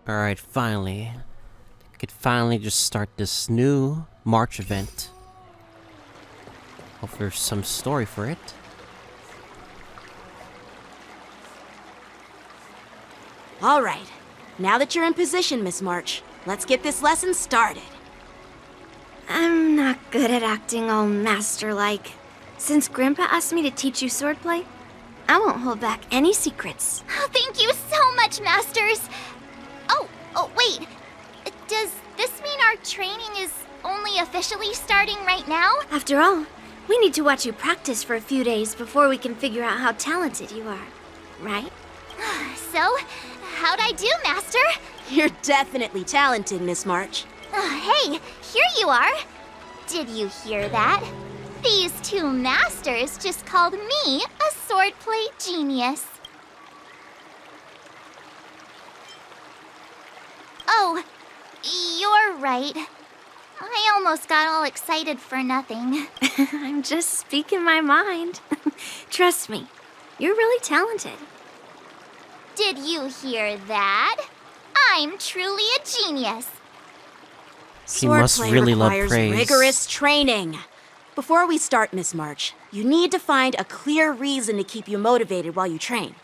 Alright, finally. I could finally just start this new March event. Hope there's some story for it. Alright, now that you're in position, Miss March, let's get this lesson started. I'm not good at acting all master-like. Since Grandpa asked me to teach you swordplay, I won't hold back any secrets. Oh, thank you so much, Masters! Oh, wait. Does this mean our training is only officially starting right now? After all, we need to watch you practice for a few days before we can figure out how talented you are, right? So, how'd I do, Master? You're definitely talented, Miss March. Hey, here you are. Did you hear that? These two masters just called me a swordplay genius. Oh, you're right. I almost got all excited for nothing. I'm just speaking my mind. Trust me, you're really talented. Did you hear that? I'm truly a genius. He must Swordplay really love requires praise. rigorous training. Before we start, Miss March, you need to find a clear reason to keep you motivated while you train.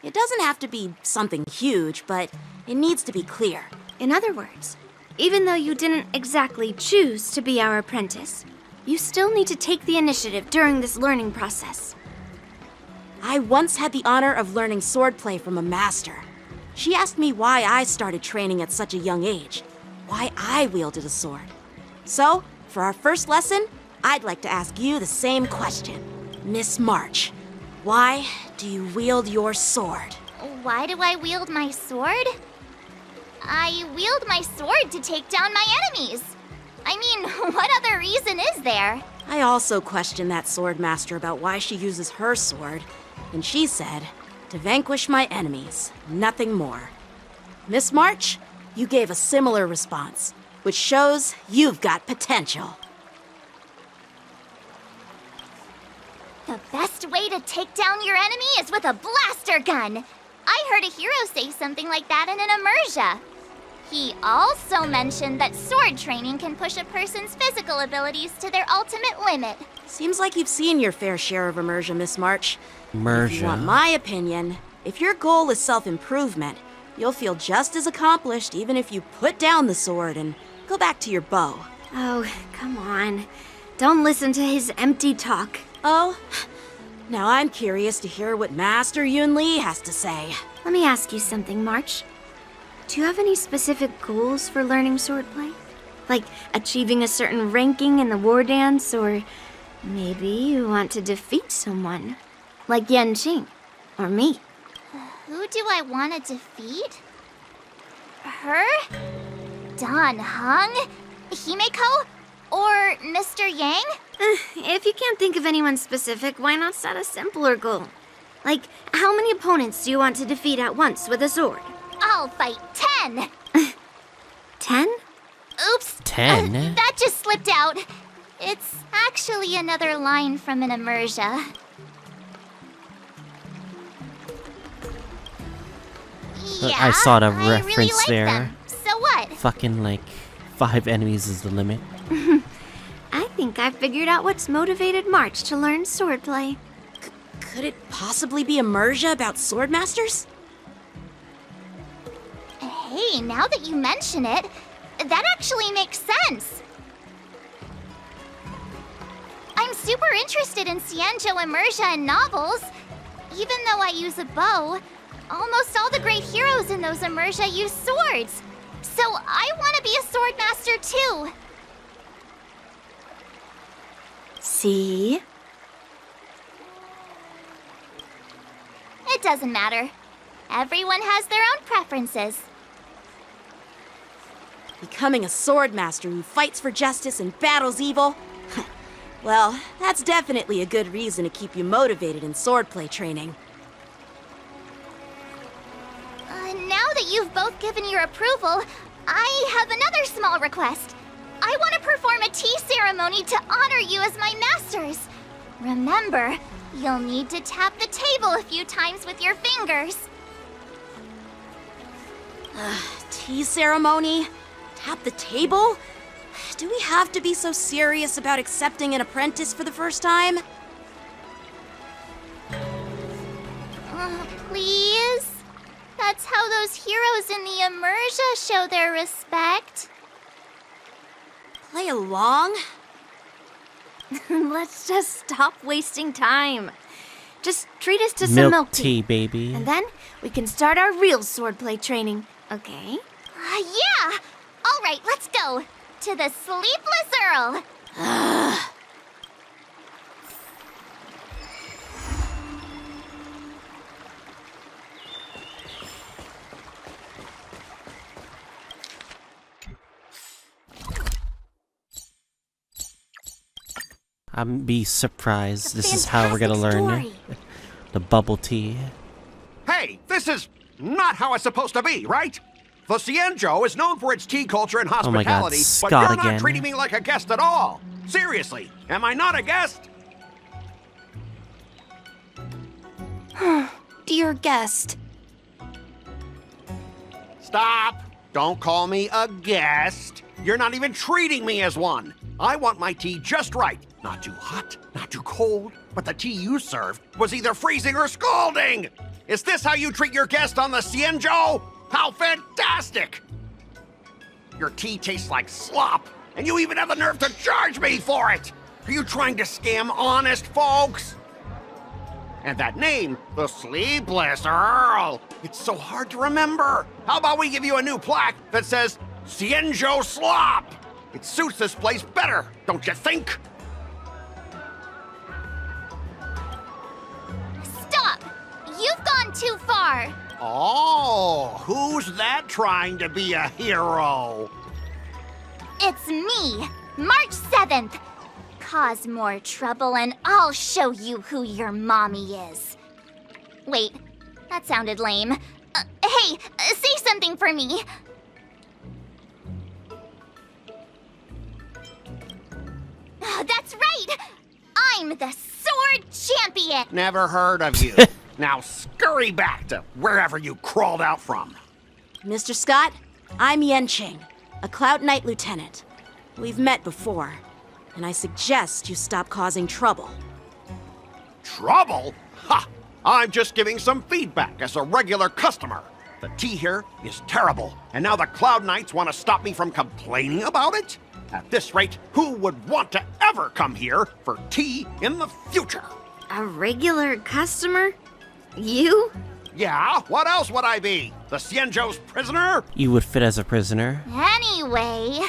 It doesn't have to be something huge, but it needs to be clear. In other words, even though you didn't exactly choose to be our apprentice, you still need to take the initiative during this learning process. I once had the honor of learning swordplay from a master. She asked me why I started training at such a young age, why I wielded a sword. So, for our first lesson, I'd like to ask you the same question. Miss March, why do you wield your sword? Why do I wield my sword? I wield my sword to take down my enemies. I mean, what other reason is there? I also questioned that sword master about why she uses her sword, and she said, to vanquish my enemies, nothing more. Miss March, you gave a similar response, which shows you've got potential. The best way to take down your enemy is with a blaster gun. I heard a hero say something like that in an immersia. He also mentioned that sword training can push a person's physical abilities to their ultimate limit. Seems like you've seen your fair share of immersion, Miss March. If you want Immersion. my opinion, if your goal is self-improvement, you'll feel just as accomplished even if you put down the sword and go back to your bow. Oh, come on. Don't listen to his empty talk. Oh, now I'm curious to hear what Master Yun Li has to say. Let me ask you something, March. Do you have any specific goals for learning swordplay? Like achieving a certain ranking in the Wardance, or maybe you want to defeat someone? Like Yan Qing, or me. Who do I want to defeat? Her? Dan Heng? Himeko? Or Mr. Yang? If you can't think of anyone specific, why not set a simpler goal? Like, how many opponents do you want to defeat at once with a sword? I'll fight 10. 10? Oops. 10? That just slipped out. It's actually another line from an immersia. Yeah, I saw the I reference really like there. them. So what? Fucking like 5 enemies is the limit. I think I figured out what's motivated March to learn swordplay. Could it possibly be immersia about sword masters? Hey, now that you mention it, that actually makes sense. I'm super interested in Xianzhou immersia and novels. Even though I use a bow, almost all the great heroes in those immersia use swords. So I want to be a sword master too. See? It doesn't matter. Everyone has their own preferences. Becoming a sword master who fights for justice and battles evil? Well, that's definitely a good reason to keep you motivated in swordplay training. Now that you've both given your approval, I have another small request. I want to perform a tea ceremony to honor you as my masters. Remember, you'll need to tap the table a few times with your fingers. tea ceremony? Tap the table? Do we have to be so serious about accepting an apprentice for the first time? Please? That's how those heroes in the Immersia show their respect. Play along? Let's just stop wasting time. Just treat us to some milk tea, baby. and then we can start our real swordplay training, okay? Yeah! All right, let's go. To the Sleepless Earl. I'm be surprised. This is how we're gonna learn Story. the bubble tea. Hey, this is not how it's supposed to be, right? The Cienjo is known for its tea culture and Oh my God, hospitality, but Scott you're not again. treating me like a guest at all. Seriously, am I not a guest? Dear guest. Stop! Don't call me a guest. You're not even treating me as one. I want my tea just right. Not too hot, not too cold, but the tea you served was either freezing or scalding. Is this how you treat your guest on the Cienjo? How fantastic! Your tea tastes like slop, and you even have the nerve to charge me for it! Are you trying to scam honest folks? And that name, the Sleepless Earl, it's so hard to remember. How about we give you a new plaque that says Cienjo Slop? It suits this place better, don't you think? Stop! You've gone too far. Oh, who's that trying to be a hero? It's me, March 7th. Cause more trouble and I'll show you who your mommy is. Wait, that sounded lame. Hey, say something for me. That's right! I'm the sword champion! Never heard of you. Now scurry back to wherever you crawled out from. Mr. Scott, I'm Yenching, a Cloud Knight lieutenant. We've met before, and I suggest you stop causing trouble. Trouble? Ha! I'm just giving some feedback as a regular customer. The tea here is terrible, and now the Cloud Knights want to stop me from complaining about it? At this rate, who would want to ever come here for tea in the future? A regular customer? You? Yeah, what else would I be? The Cienjo's prisoner? You would fit as a prisoner. Anyway,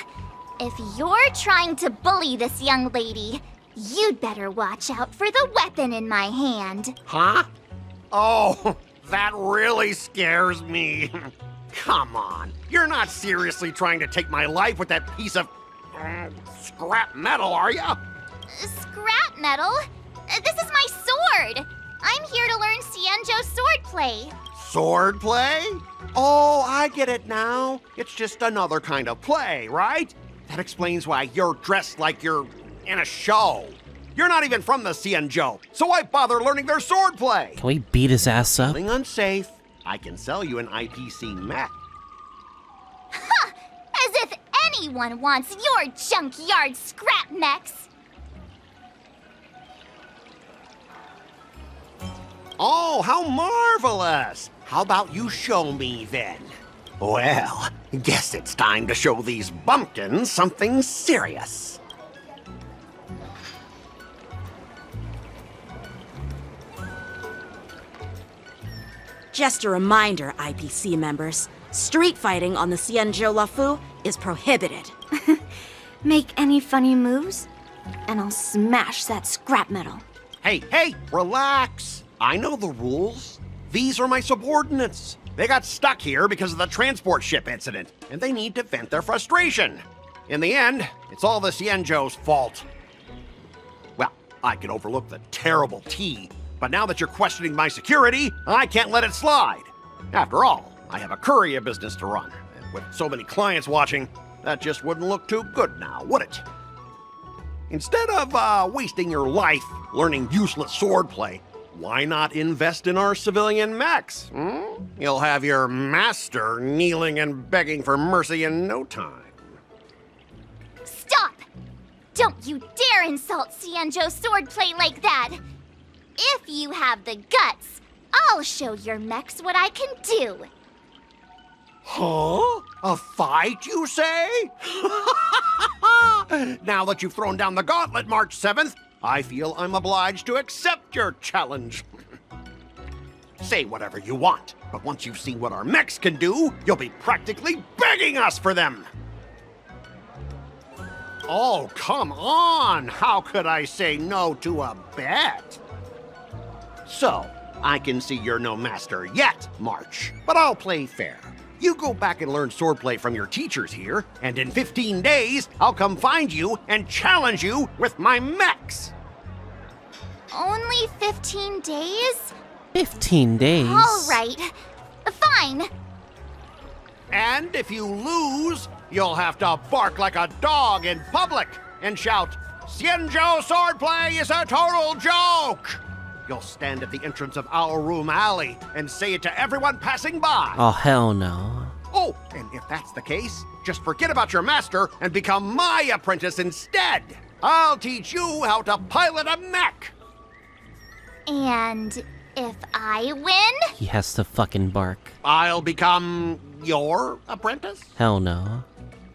if you're trying to bully this young lady, you'd better watch out for the weapon in my hand. Huh? Oh, that really scares me. Come on, you're not seriously trying to take my life with that piece of scrap metal, are ya? Scrap metal? This is my sword! I'm here to learn Cienjo swordplay. Swordplay? Oh, I get it now. It's just another kind of play, right? That explains why you're dressed like you're in a show. You're not even from the Cienjo, so why bother learning their swordplay? Can we beat his ass up? Feeling unsafe? I can sell you an IPC mech. As if anyone wants your junkyard scrap mechs! Oh, how marvelous! How about you show me then? Well, guess it's time to show these bumpkins something serious. Just a reminder, IPC members, street fighting on the Cienjo Lafu is prohibited. Make any funny moves, and I'll smash that scrap metal. Hey, relax. I know the rules. These are my subordinates. They got stuck here because of the transport ship incident, and they need to vent their frustration. In the end, it's all the Cienjo's fault. Well, I could overlook the terrible tea, but now that you're questioning my security, I can't let it slide. After all, I have a courier business to run, and with so many clients watching, that just wouldn't look too good now, would it? Instead of wasting your life learning useless swordplay, why not invest in our civilian mechs? You'll have your master kneeling and begging for mercy in no time. Stop! Don't you dare insult Xianzhou swordplay like that! If you have the guts, I'll show your mechs what I can do. Huh? A fight, you say? Now that you've thrown down the gauntlet, March 7th, I feel I'm obliged to accept your challenge. Say whatever you want, but once you've seen what our mechs can do, you'll be practically begging us for them. Oh, come on! How could I say no to a bet? So, I can see you're no master yet, March, but I'll play fair. You go back and learn swordplay from your teachers here, and in 15 days, I'll come find you and challenge you with my mechs. Only 15 days? 15 days? All right. Fine. And if you lose, you'll have to bark like a dog in public and shout, "Xianzhou swordplay is a total joke!" You'll stand at the entrance of our room alley and say it to everyone passing by. Oh, hell no. Oh, and if that's the case, just forget about your master and become my apprentice instead. I'll teach you how to pilot a mech. And if I win? He has to fucking bark. I'll become your apprentice? Hell no.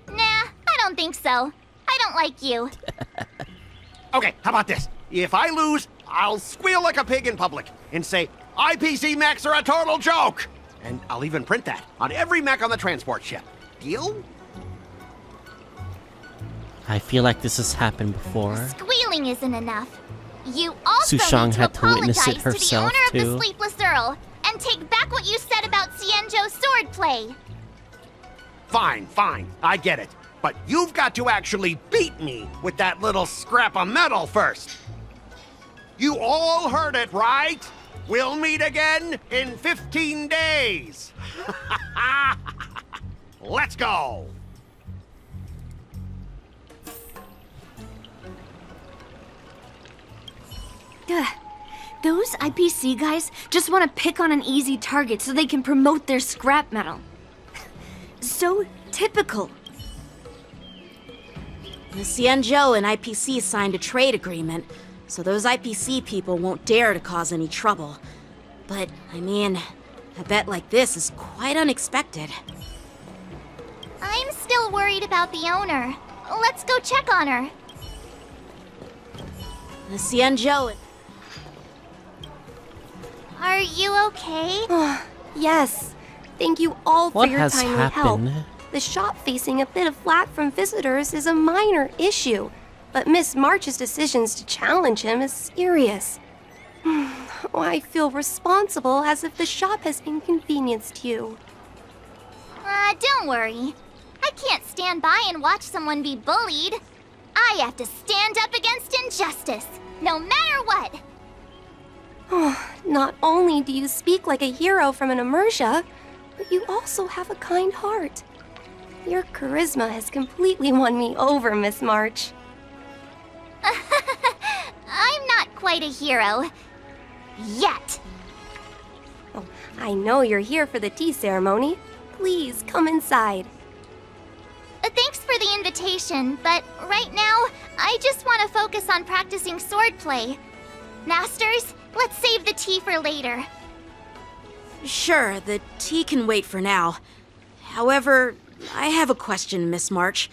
Nah, I don't think so. I don't like you. Okay, how about this? If I lose, I'll squeal like a pig in public and say, IPC mechs are a total joke! And I'll even print that on every mech on the transport ship. Deal? I feel like this has happened before. Squealing isn't enough. You also Sushang need to had to witness apologize it to the herself, owner of too. the Sleepless Earl and take back what you said about Xianzhou swordplay. Fine, fine, I get it. But you've got to actually beat me with that little scrap of metal first. You all heard it, right? We'll meet again in 15 days. Let's go. Ugh. Those IPC guys just want to pick on an easy target so they can promote their scrap metal. So typical. The Xianzhou and IPC signed a trade agreement, so those IPC people won't dare to cause any trouble. But, I mean, a bet like this is quite unexpected. I'm still worried about the owner. Let's go check on her. The Xianzhou... Are you okay? Yes. Thank you all for What your has timely help. happened? The shop facing a bit of flack from visitors is a minor issue, but Miss March's decisions to challenge him is serious. I feel responsible as if the shop has inconvenienced you. Don't worry. I can't stand by and watch someone be bullied. I have to stand up against injustice, no matter what. Not only do you speak like a hero from an immersia, but you also have a kind heart. Your charisma has completely won me over, Miss March. I'm not quite a hero. Yet. Oh, I know you're here for the tea ceremony. Please come inside. Thanks for the invitation, but right now, I just want to focus on practicing swordplay. Masters, let's save the tea for later. Sure, the tea can wait for now. However, I have a question, Miss March.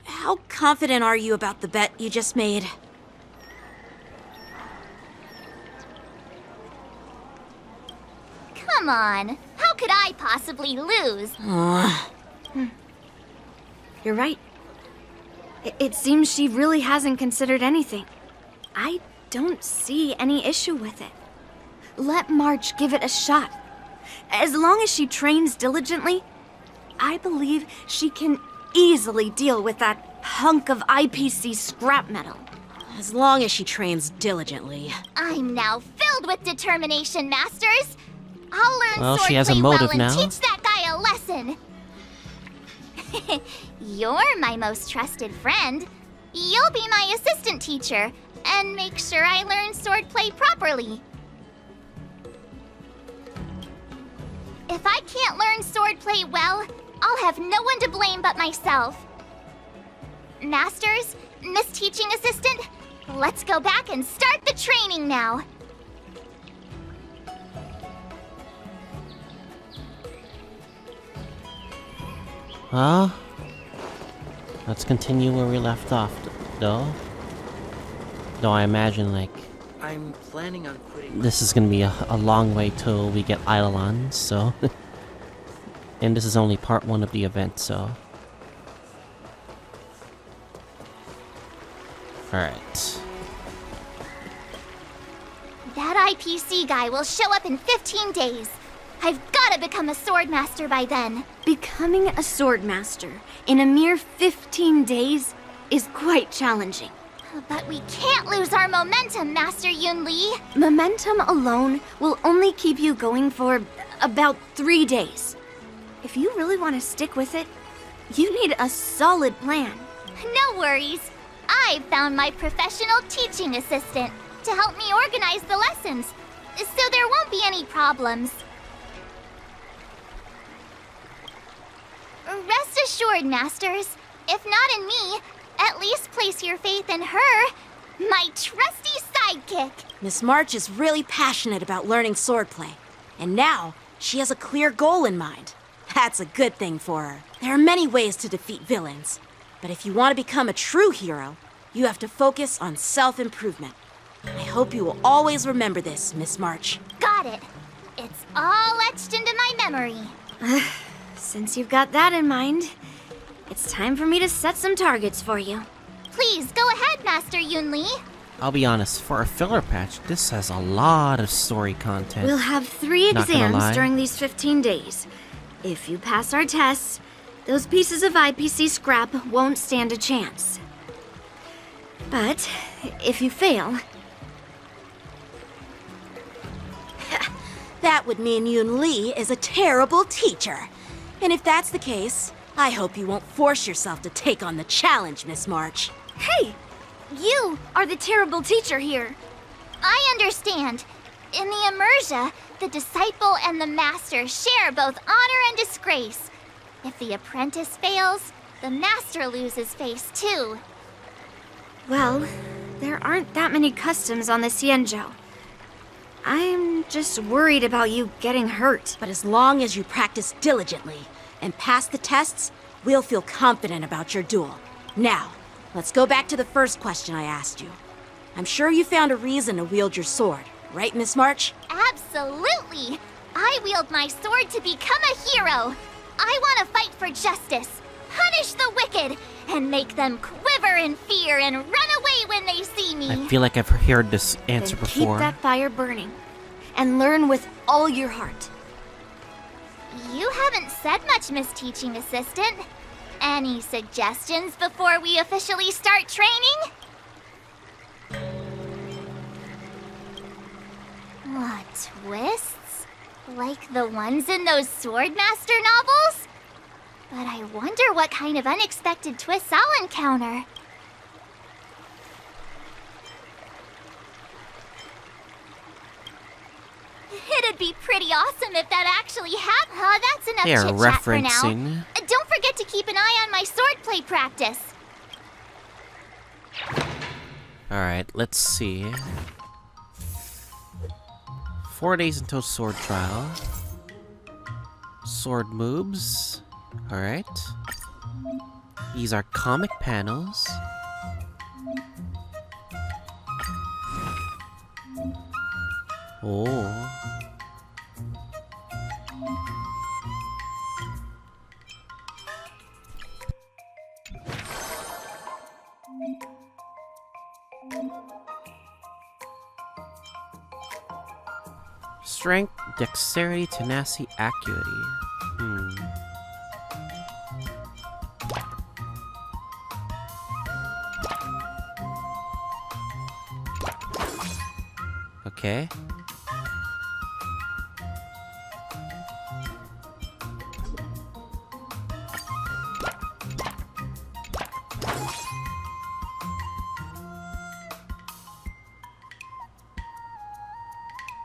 How confident are you about the bet you just made? Come on, how could I possibly lose? You're right. It seems she really hasn't considered anything. I don't see any issue with it. Let March give it a shot. As long as she trains diligently, I believe she can easily deal with that hunk of IPC scrap metal. As long as she trains diligently. I'm now filled with determination, Masters. I'll learn Well, swordplay she has a well motive and now. teach that guy a lesson. You're my most trusted friend. You'll be my assistant teacher and make sure I learn swordplay properly. If I can't learn swordplay well, I'll have no one to blame but myself. Masters, Miss Teaching Assistant, let's go back and start the training now. Well, let's continue where we left off, though. Though I imagine, like, I'm planning on quitting. this is gonna be a long way till we get Eidolons, so... And this is only part 1 of the event, so... Alright. That IPC guy will show up in 15 days. I've gotta become a swordmaster by then. Becoming a swordmaster in a mere 15 days is quite challenging. But we can't lose our momentum, Master Yunli. Momentum alone will only keep you going for about 3 days. If you really want to stick with it, you need a solid plan. No worries. I've found my professional teaching assistant to help me organize the lessons, so there won't be any problems. Rest assured, Masters, if not in me, at least place your faith in her, my trusty sidekick. Miss March is really passionate about learning swordplay, and now she has a clear goal in mind. That's a good thing for her. There are many ways to defeat villains, but if you want to become a true hero, you have to focus on self-improvement. I hope you will always remember this, Miss March. Got it. It's all etched into my memory. Since you've got that in mind, it's time for me to set some targets for you. Please, go ahead, Master Yunli. I'll be honest, for a filler patch, this has a lot of story content. We'll have 3 Not gonna lie. exams during these 15 days. If you pass our tests, those pieces of IPC scrap won't stand a chance. But if you fail, That would mean Yun Li is a terrible teacher. And if that's the case, I hope you won't force yourself to take on the challenge, Miss March. hey, you are the terrible teacher here. I understand. In the Immersia, the disciple and the master share both honor and disgrace. If the apprentice fails, the master loses face too. Well, there aren't that many customs on the Xianzhou. I'm just worried about you getting hurt. But as long as you practice diligently and pass the tests, we'll feel confident about your duel. Now, let's go back to the first question I asked you. I'm sure you found a reason to wield your sword, right, Miss March? Absolutely! I wield my sword to become a hero. I want to fight for justice, punish the wicked, and make them quiver in fear and run away when they see me. I feel like I've heard this answer Then before. keep that fire burning and learn with all your heart. You haven't said much, Miss Teaching Assistant. Any suggestions before we officially start training? What, twists? Like the ones in those Swordmaster novels? But I wonder what kind of unexpected twists I'll encounter. It'd be pretty awesome if that actually happened. That's enough They are chit-chat for now. referencing. Don't forget to keep an eye on my swordplay practice. Alright, let's see. 4 days until sword trial. Sword moves. Alright. These are comic panels. Oh. Strength, dexterity, tenacity, acuity. Okay.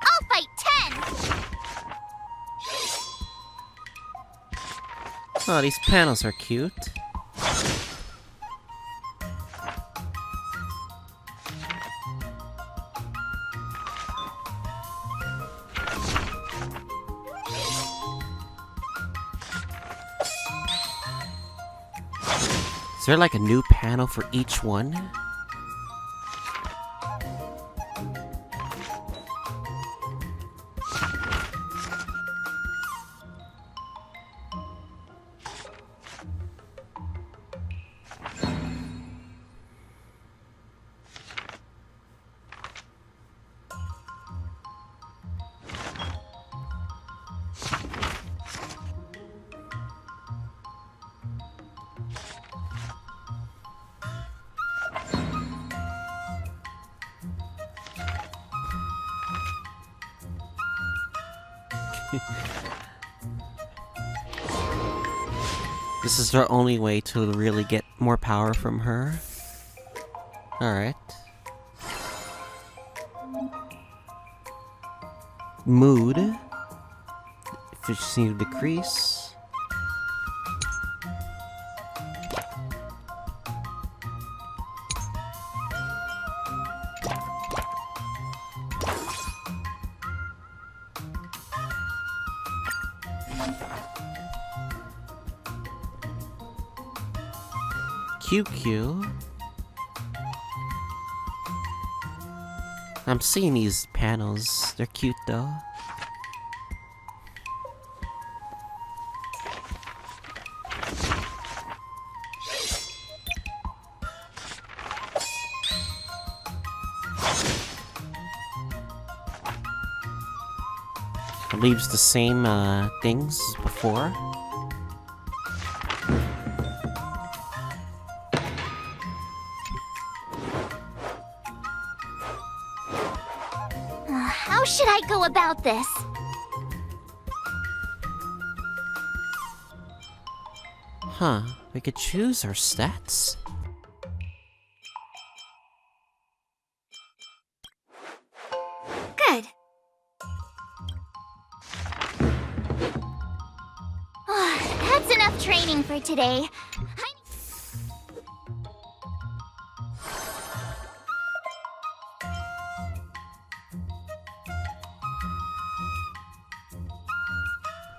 I'll fight 10! Oh, these panels are cute. Is there like a new panel for each one? This is our only way to really get more power from her. Alright. Mood. Efficiency decrease. QQ. I'm seeing these panels. They're cute though. It leaves the same things as before. How should I go about this? Huh, we could choose our stats? Good. That's enough training for today.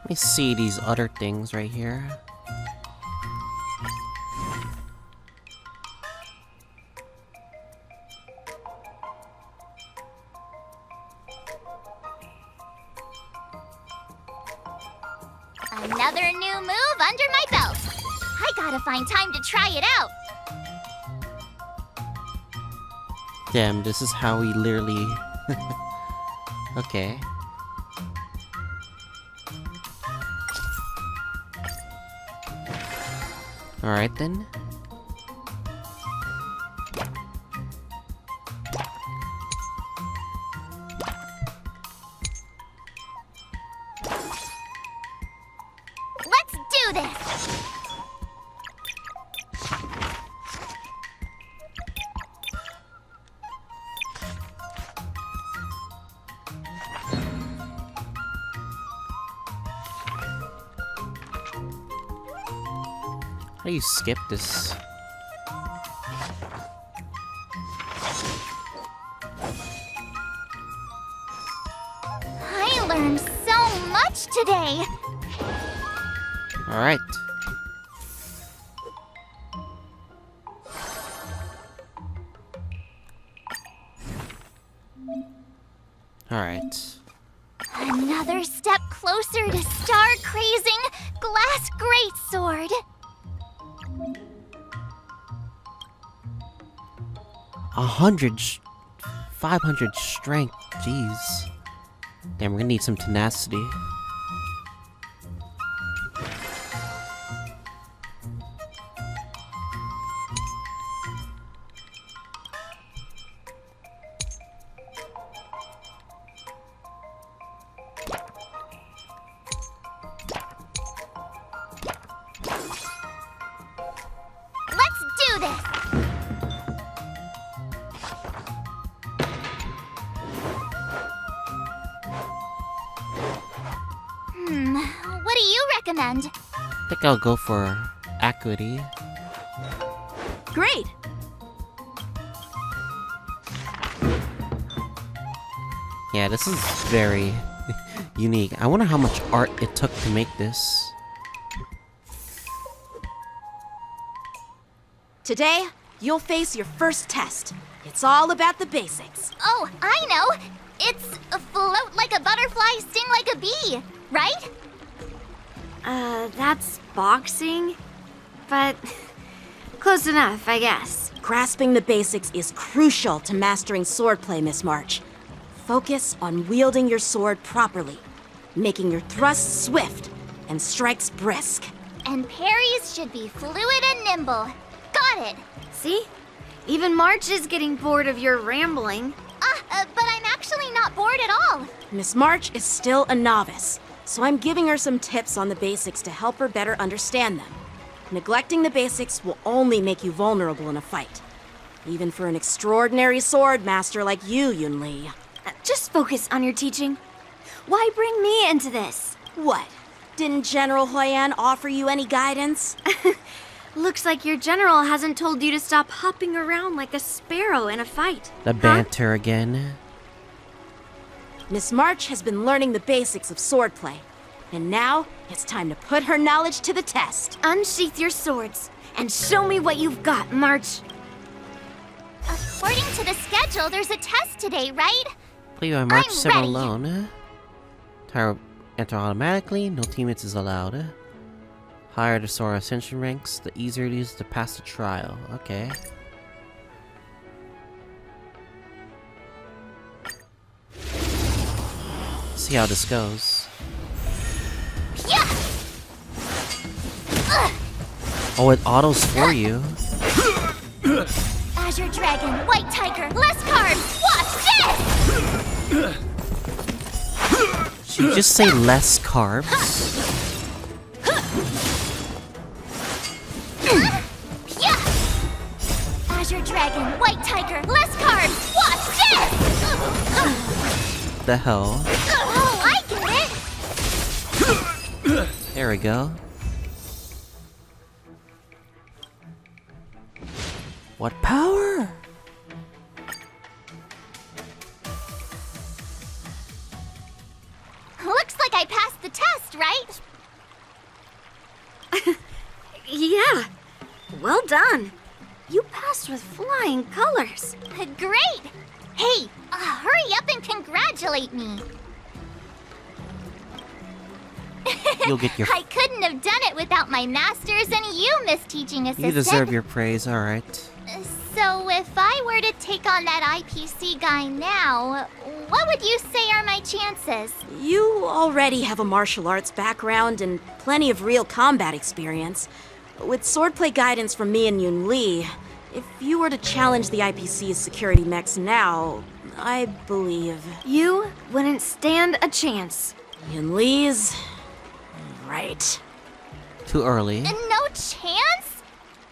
Let me see these other things right here. Another new move under my belt. I gotta find time to try it out. Damn, this is how we literally... Okay. Alright then. Let's do this! How do you skip this? I learned so much today. Alright. Alright. Another step closer to star-crazing glass greatsword. 500 strength, jeez. Damn, we're gonna need some tenacity. Let's do this! What do you recommend? think I'll go for Acuity. Great! Yeah, this is very unique. I wonder how much art it took to make this. Today, you'll face your first test. It's all about the basics. Oh, I know! It's float like a butterfly, sting like a bee, right? That's boxing? But close enough, I guess. Grasping the basics is crucial to mastering swordplay, Miss March. Focus on wielding your sword properly, making your thrusts swift and strikes brisk. And parries should be fluid and nimble. Got it! See? Even March is getting bored of your rambling. But I'm actually not bored at all. Miss March is still a novice, so I'm giving her some tips on the basics to help her better understand them. Neglecting the basics will only make you vulnerable in a fight. Even for an extraordinary sword master like you, Yunli. Just focus on your teaching. Why bring me into this? What? Didn't General Huyan offer you any guidance? Looks like your general hasn't told you to stop hopping around like a sparrow in a fight. The banter again. Miss March has been learning the basics of swordplay, and now it's time to put her knowledge to the test. Unsheath your swords and show me what you've got, March. According to the schedule, there's a test today, right? Play by March I'm 7 ready. alone. Tower enter automatically, no teammates is allowed. Higher the sword ascension ranks, the easier it is to pass the trial. Okay. See how this goes. Yeah! Oh, it autos for you. Azure Dragon, White Tiger, less carbs! Watch this! Should you just say less carbs? Yeah! Azure Dragon, White Tiger, less carbs! Watch this! The hell? Oh, I get it! There we go. What power? Looks like I passed the test, right? Yeah. Well done. You passed with flying colors. Great! Hey, hurry up and congratulate me. You'll get your. I couldn't have done it without my masters and you, Miss Teaching Assistant. You deserve your praise, alright. So if I were to take on that IPC guy now, what would you say are my chances? You already have a martial arts background and plenty of real combat experience. With swordplay guidance from me and Yunli, if you were to challenge the IPC's security mechs now, I believe You wouldn't stand a chance. Yunli's right. Too early. No chance?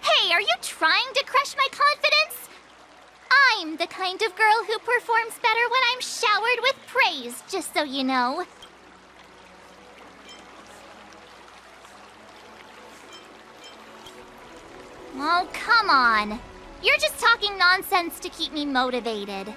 Hey, are you trying to crush my confidence? I'm the kind of girl who performs better when I'm showered with praise, just so you know. Oh, come on. You're just talking nonsense to keep me motivated.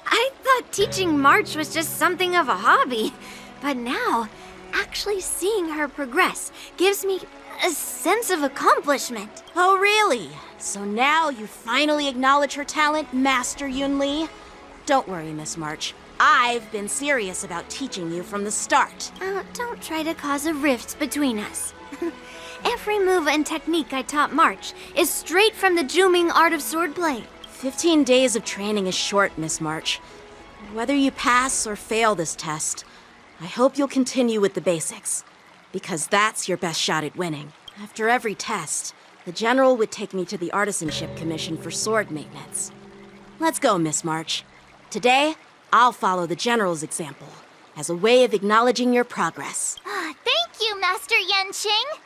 I thought teaching March was just something of a hobby, but now, actually seeing her progress gives me a sense of accomplishment. Oh, really? So now you finally acknowledge her talent, Master Yunli? Don't worry, Miss March. I've been serious about teaching you from the start. Don't try to cause a rift between us. Every move and technique I taught March is straight from the Juming art of swordplay. 15 days of training is short, Miss March. Whether you pass or fail this test, I hope you'll continue with the basics, because that's your best shot at winning. After every test, the General would take me to the Artisanship Commission for sword maintenance. Let's go, Miss March. Today, I'll follow the General's example as a way of acknowledging your progress. Thank you, Master Yenqing.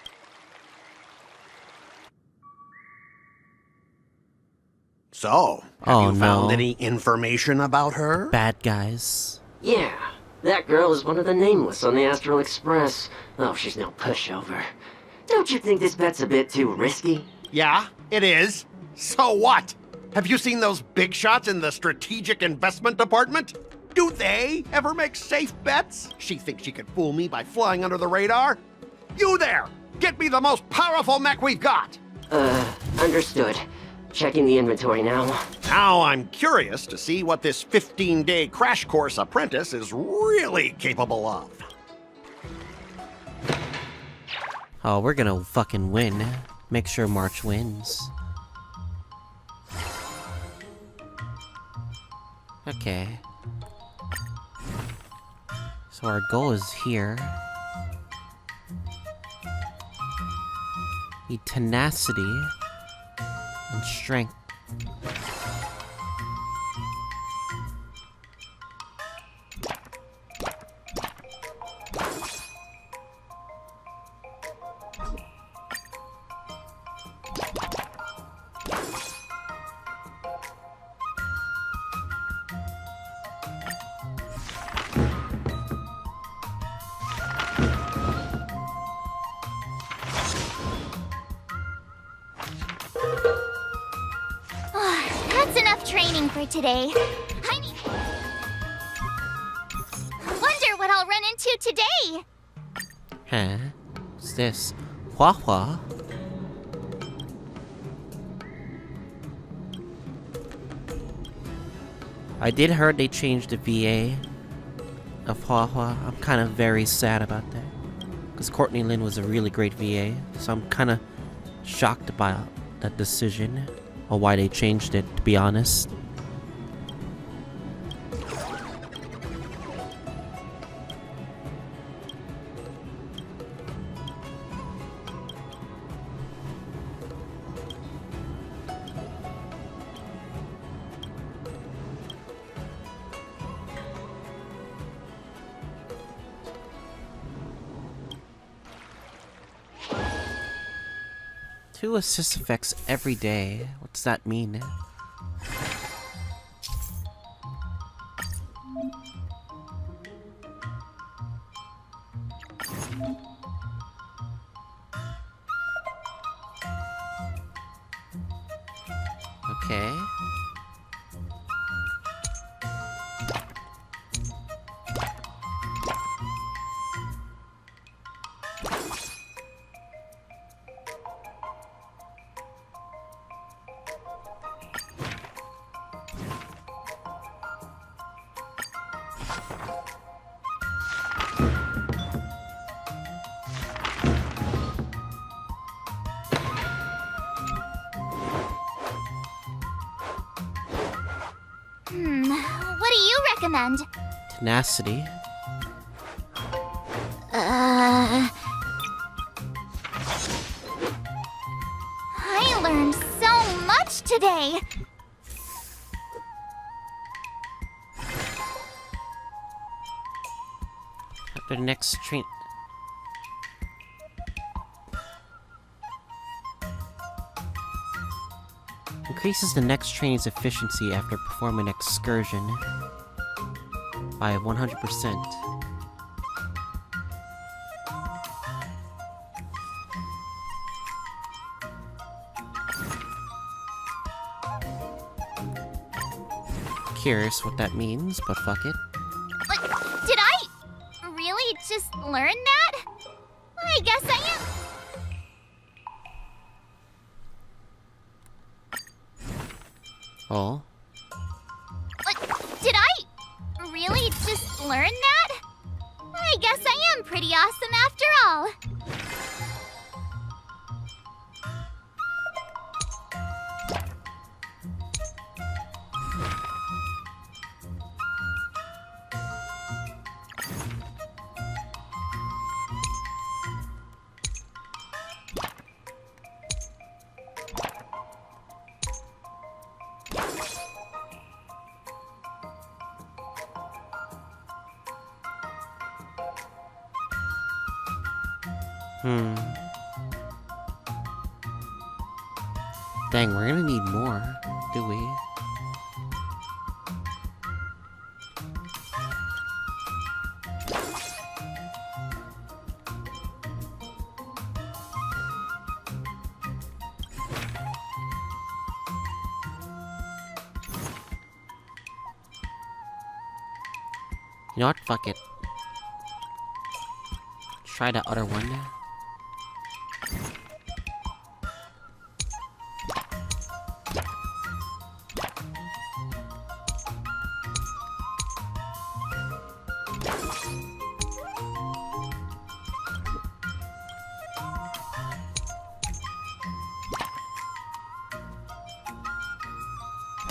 So, have Oh, you found no. any information about her? Bad guys. Yeah, that girl is one of the nameless on the Astral Express. Oh, she's no pushover. Don't you think this bet's a bit too risky? Yeah, it is. So what? Have you seen those big shots in the strategic investment department? Do they ever make safe bets? She thinks she could fool me by flying under the radar? You there! Get me the most powerful mech we've got! Understood. Checking the inventory now. Now I'm curious to see what this 15-day crash course apprentice is really capable of. Oh, we're gonna fucking win. Make sure March wins. Okay. So our goal is here. Need tenacity and strength. That's enough training for today. I need... Wonder what I'll run into today. Huh? What's this? Hua Hua? I did heard they changed the VA of Hua Hua. I'm kind of very sad about that. Because Courtney Lin was a really great VA. So I'm kind of shocked by that decision. Or why they changed it, to be honest. Two assist effects every day. What does that mean? Okay. What do you recommend? Tenacity. I learned so much today. After the next train. Increases the next train's efficiency after performing an excursion by 100%. Curious what that means, but fuck it. Like, did I really just learn that? I guess I am. Oh. Like, did I really just learn that? I guess I am pretty awesome after all. Dang, we're gonna need more, do we? You know what? Fuck it. Try the other one there.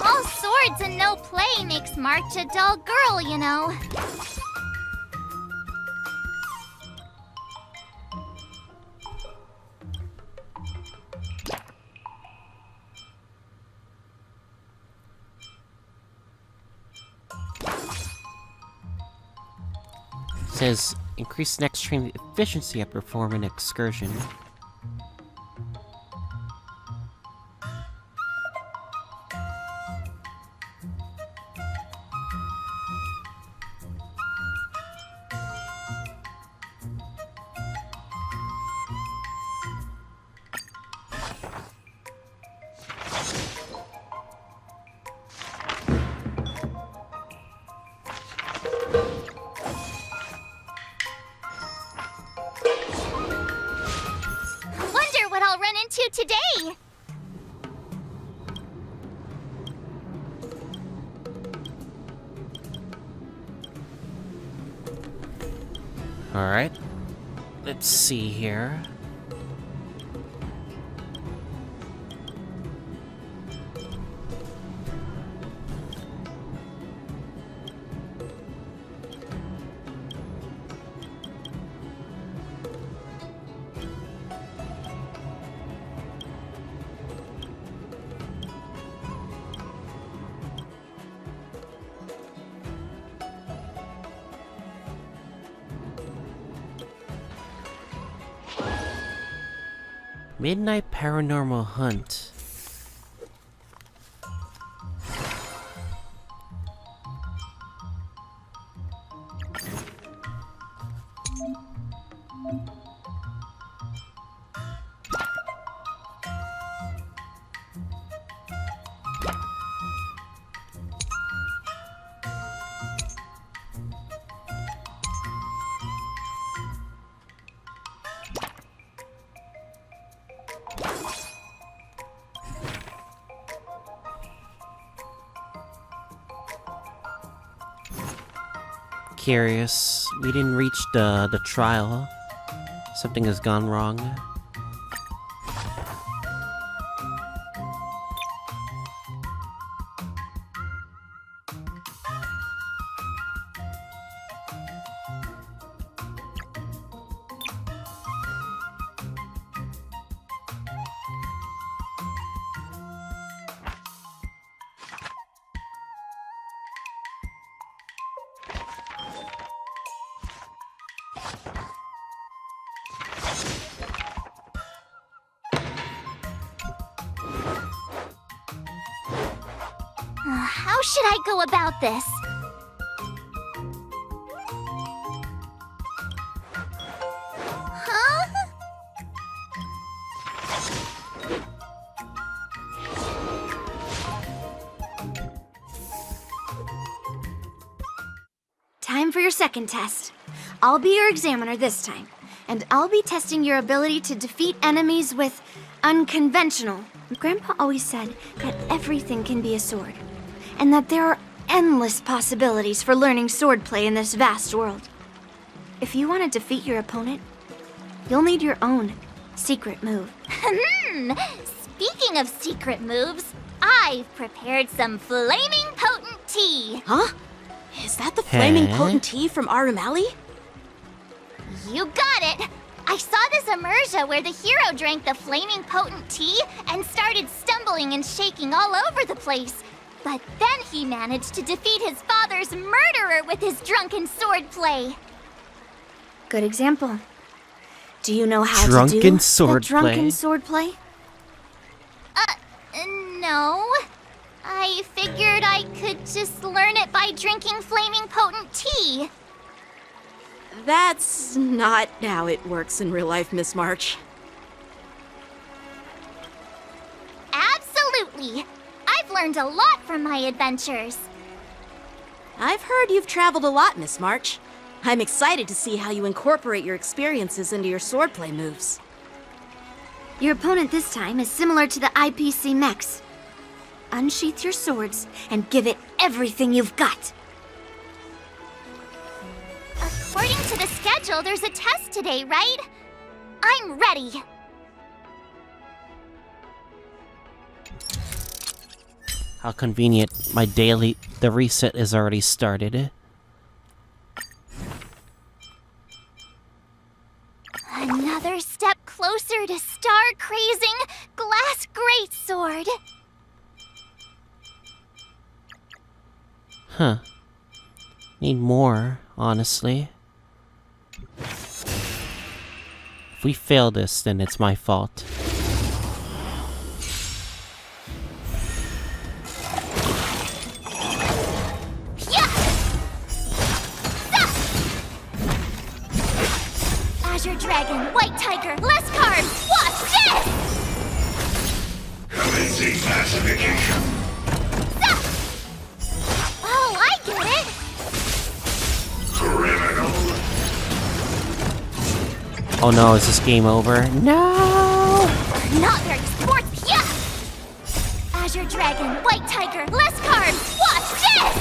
All swords and no play makes March a dull girl, you know. Says increase next train efficiency at performing excursion. Wonder what I'll run into today. Alright. Let's see here. Midnight Paranormal Hunt. Curious. We didn't reach the trial. Something has gone wrong. How should I go about this? Huh? Time for your second test. I'll be your examiner this time, and I'll be testing your ability to defeat enemies with unconventional. Grandpa always said that everything can be a sword, and that there are endless possibilities for learning swordplay in this vast world. If you want to defeat your opponent, you'll need your own secret move. Speaking of secret moves, I've prepared some flaming potent tea. Huh? Is that the flaming Huh? potent tea from Arumali? You got it! I saw this immersia where the hero drank the flaming potent tea and started stumbling and shaking all over the place. But then he managed to defeat his father's murderer with his drunken swordplay. Good example. Do you know how Drunken to do swordplay? the drunken swordplay? No. I figured I could just learn it by drinking flaming potent tea. That's not how it works in real life, Miss March. Absolutely. I've learned a lot from my adventures. I've heard you've traveled a lot, Miss March. I'm excited to see how you incorporate your experiences into your swordplay moves. Your opponent this time is similar to the IPC mechs. Unsheath your swords and give it everything you've got. According to the schedule, there's a test today, right? I'm ready. How convenient. The reset is already started. Another step closer to star-crazing glass greatsword. Huh. Need more, honestly. If we fail this, then it's my fault. Azure Dragon, White Tiger, less carbs! Watch this! Commencing classification. Oh, I get it! Criminal. Oh no, is this game over? No! Not very sports, yeah! Azure Dragon, White Tiger, less carbs! Watch this!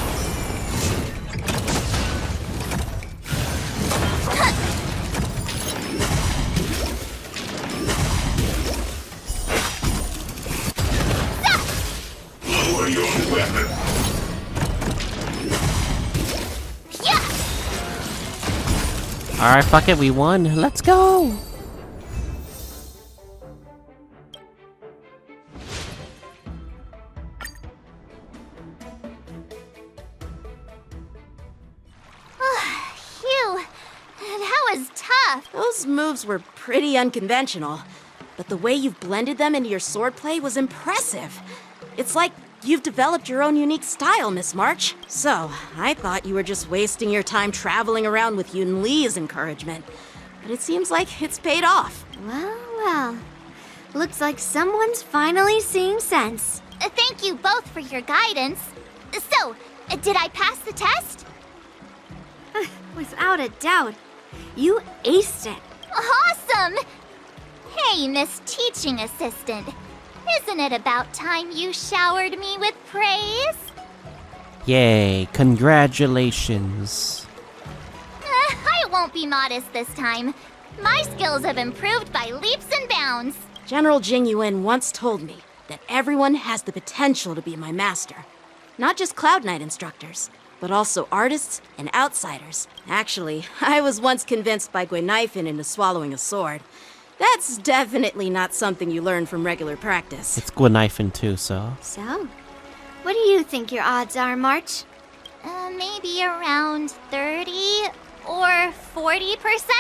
Lower your weapon. Alright, fuck it, we won. Let's go! Phew, that was tough. Those moves were pretty unconventional, but the way you've blended them into your swordplay was impressive. It's like you've developed your own unique style, Miss March. So, I thought you were just wasting your time traveling around with Yun Li's encouragement. But it seems like it's paid off. Well, well. Looks like someone's finally seeing sense. Thank you both for your guidance. So, did I pass the test? Without a doubt. You aced it. Awesome! Hey, Miss Teaching Assistant. Isn't it about time you showered me with praise? Yay, congratulations. I won't be modest this time. My skills have improved by leaps and bounds. General Jing Yuan once told me that everyone has the potential to be my master. Not just Cloud Knight instructors, but also artists and outsiders. Actually, I was once convinced by Guinaifen into swallowing a sword. That's definitely not something you learn from regular practice. It's Guinaifen too, so. So, what do you think your odds are, March? Maybe around 30 or 40%?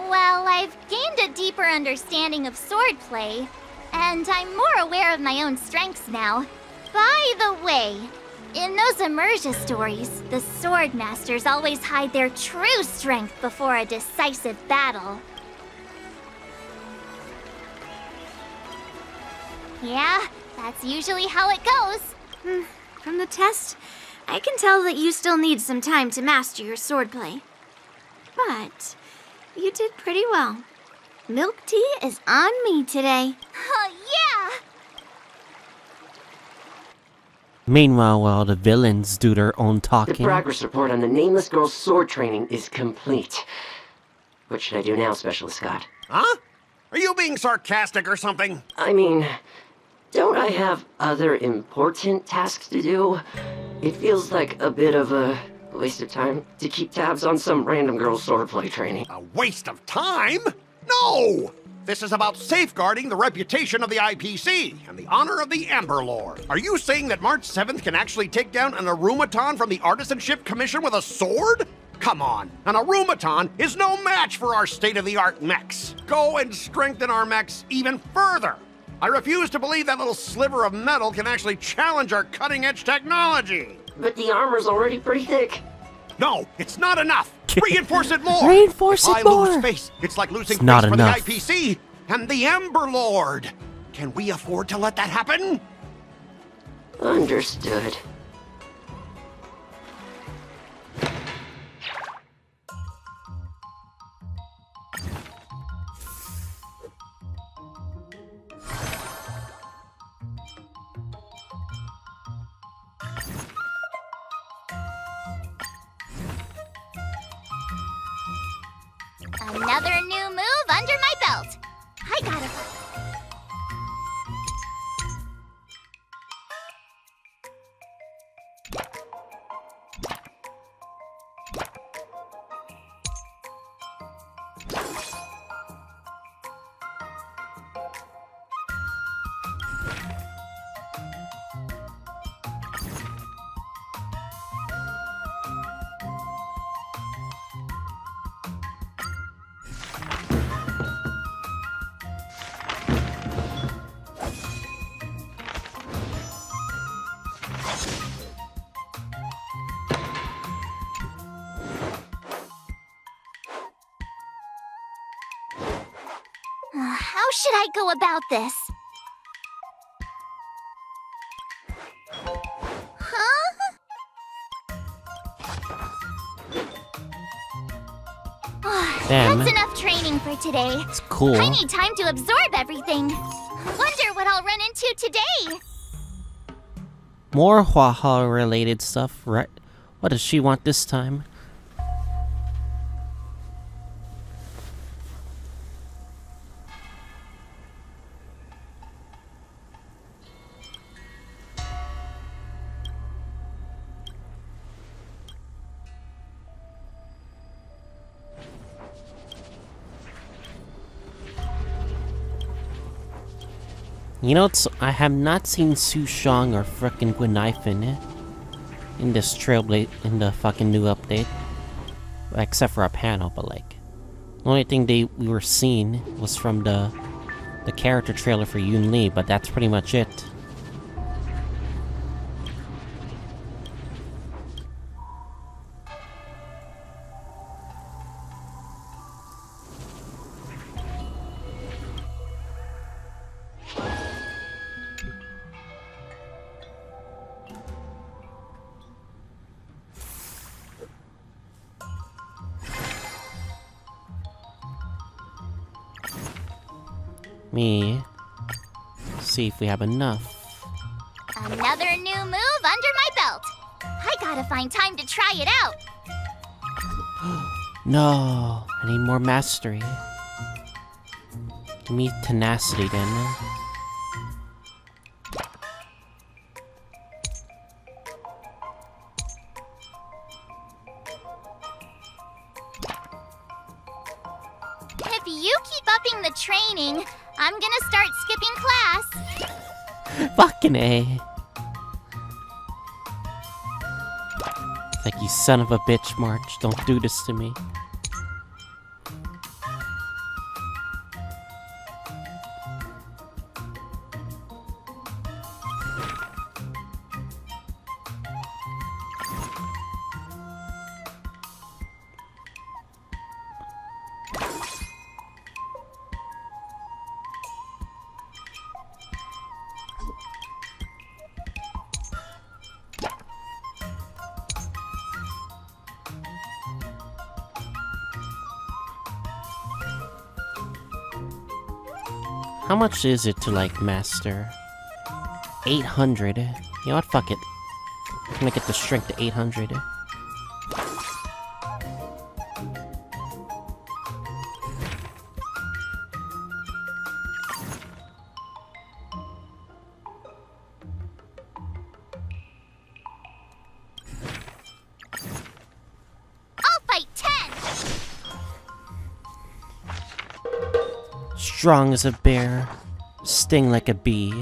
Well, I've gained a deeper understanding of swordplay, and I'm more aware of my own strengths now. By the way, in those Emerja stories, the sword masters always hide their true strength before a decisive battle. Yeah, that's usually how it goes. From the test, I can tell that you still need some time to master your swordplay. But you did pretty well. Milk tea is on me today. Oh, yeah! Meanwhile, while the villains do their own The talking. progress report on the nameless girl's sword training is complete. What should I do now, Specialist Scott? Huh? Are you being sarcastic or something? I mean, don't I have other important tasks to do? It feels like a bit of a waste of time to keep tabs on some random girl's swordplay training. A waste of time? No! This is about safeguarding the reputation of the IPC and the honor of the Amber Lord. Are you saying that March 7th can actually take down an Arumaton from the Artisanship Commission with a sword? Come on, an Arumaton is no match for our state-of-the-art mechs. Go and strengthen our mechs even further. I refuse to believe that little sliver of metal can actually challenge our cutting-edge technology. But the armor's already pretty thick. No, it's not enough. Reinforce it more. Reinforce If it I lose more. face, it's like losing It's not face for enough. the IPC and the Ember Lord. Can we afford to let that happen? Understood. Another new move under my belt. I gotta... How should I go about this? Huh? Damn. That's enough training for today. It's cool. I need time to absorb everything. Wonder what I'll run into today. More Hua related stuff, right? What does she want this time? You know, I have not seen Su Shang or frickin' Gwenifin in this Trailblade, in the fucking new update. Except for a panel, but like... The only thing we were seeing was from the character trailer for Yoon Lee, but that's pretty much it. See if we have enough. Another new move under my belt. I gotta find time to try it out. No, I need more mastery. Give me tenacity then. If you keep upping the training, I'm gonna start skipping class. Fucking A. Like, you son of a bitch, March. Don't do this to me. How much is it to, like, master? 800. You know what? Fuck it. I'm gonna get the strength to 800. I'll fight 10. Strong as a bear, sting like a bee.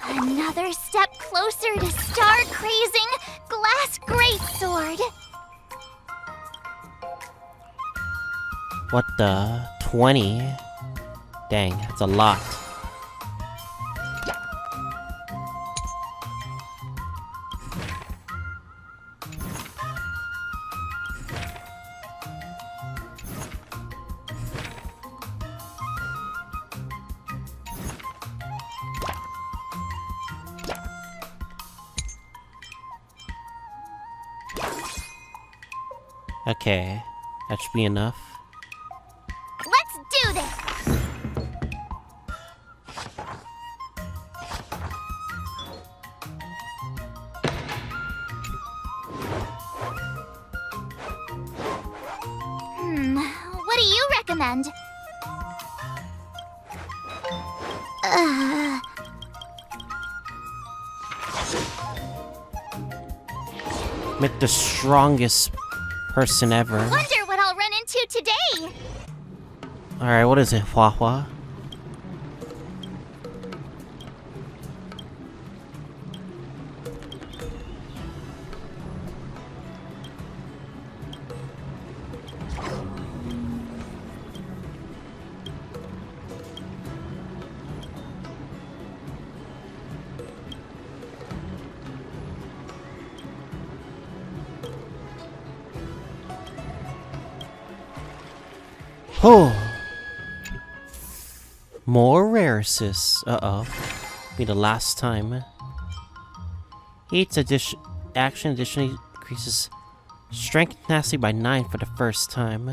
Another step closer to star-crazing glass greatsword. What the? 20. Dang, that's a lot. Okay, that should be enough. Let's do this! What do you recommend? Met the strongest person ever. Wonder what I'll run into today! Alright, what is it, Hua Hua? Oh, more raresis. Uh-oh. Be the last time. Each action additionally increases strength and tenacity by 9 for the first time.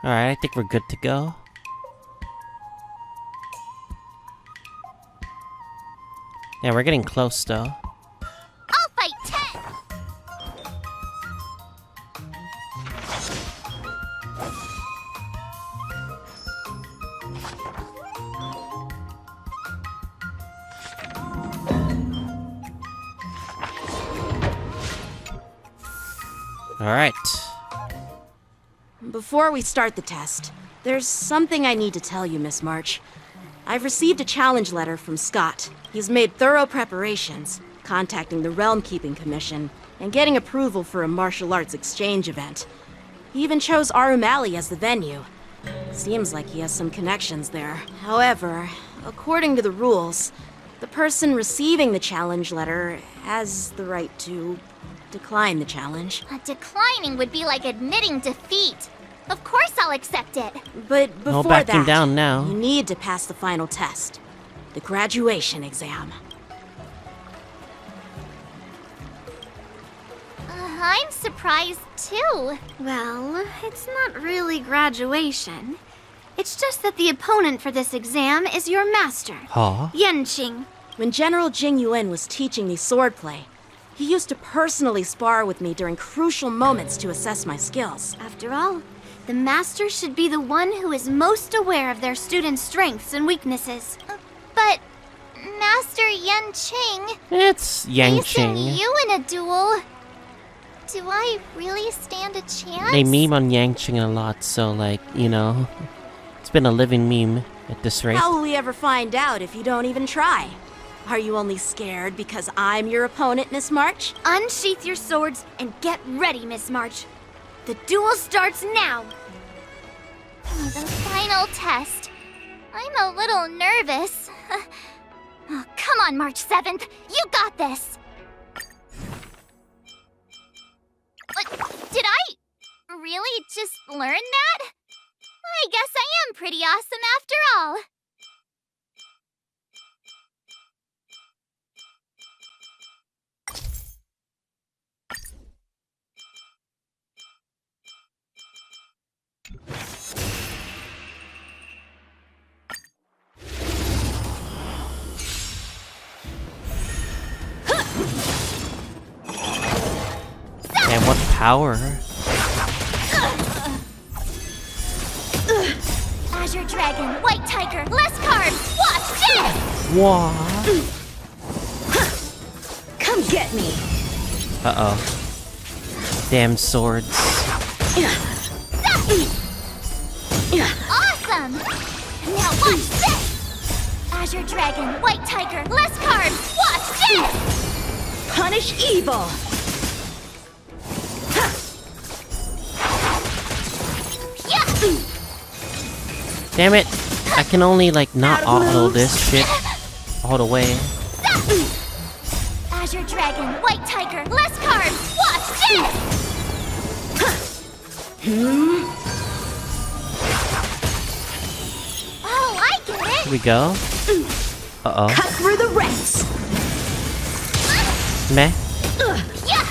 Alright, I think we're good to go. Yeah, we're getting close though. I'll fight 10! Alright. Before we start the test, there's something I need to tell you, Miss March. I've received a challenge letter from Scott. He's made thorough preparations, contacting the Realm Keeping Commission, and getting approval for a martial arts exchange event. He even chose Arumali as the venue. Seems like he has some connections there. However, according to the rules, the person receiving the challenge letter has the right to decline the challenge. Declining would be like admitting defeat. Of course I'll accept it. But No before backing that, down now. you need to pass the final test, the graduation exam. I'm surprised too. Well, it's not really graduation. It's just that the opponent for this exam is your master, Huh? Yenqing. When General Jing Yuan was teaching me swordplay, he used to personally spar with me during crucial moments to assess my skills. After all, the master should be the one who is most aware of their students' strengths and weaknesses. But Master Yenqing, It's Yang facing Ching. you in a duel, do I really stand a chance? They meme on Yang Ching a lot, so like, you know, it's been a living meme at this rate. How will we ever find out if you don't even try? Are you only scared because I'm your opponent, Miss March? Unsheath your swords and get ready, Miss March. The duel starts now. The final test. I'm a little nervous. Oh, come on, March 7th. You got this. Did I really just learn that? I guess I am pretty awesome after all. power. Azure Dragon, White Tiger, less cards! Watch this! What? Come get me! Uh-oh. Damn swords. Awesome! Now watch this! Azure Dragon, White Tiger, less cards! Watch this! Punish evil! Yeah! Damn it! I can only like not auto this shit all the way. Azure Dragon, White Tiger, less cards! Watch this! Oh, I get it! Here we go. Uh-oh. Cut through the ranks! Meh. Yeah!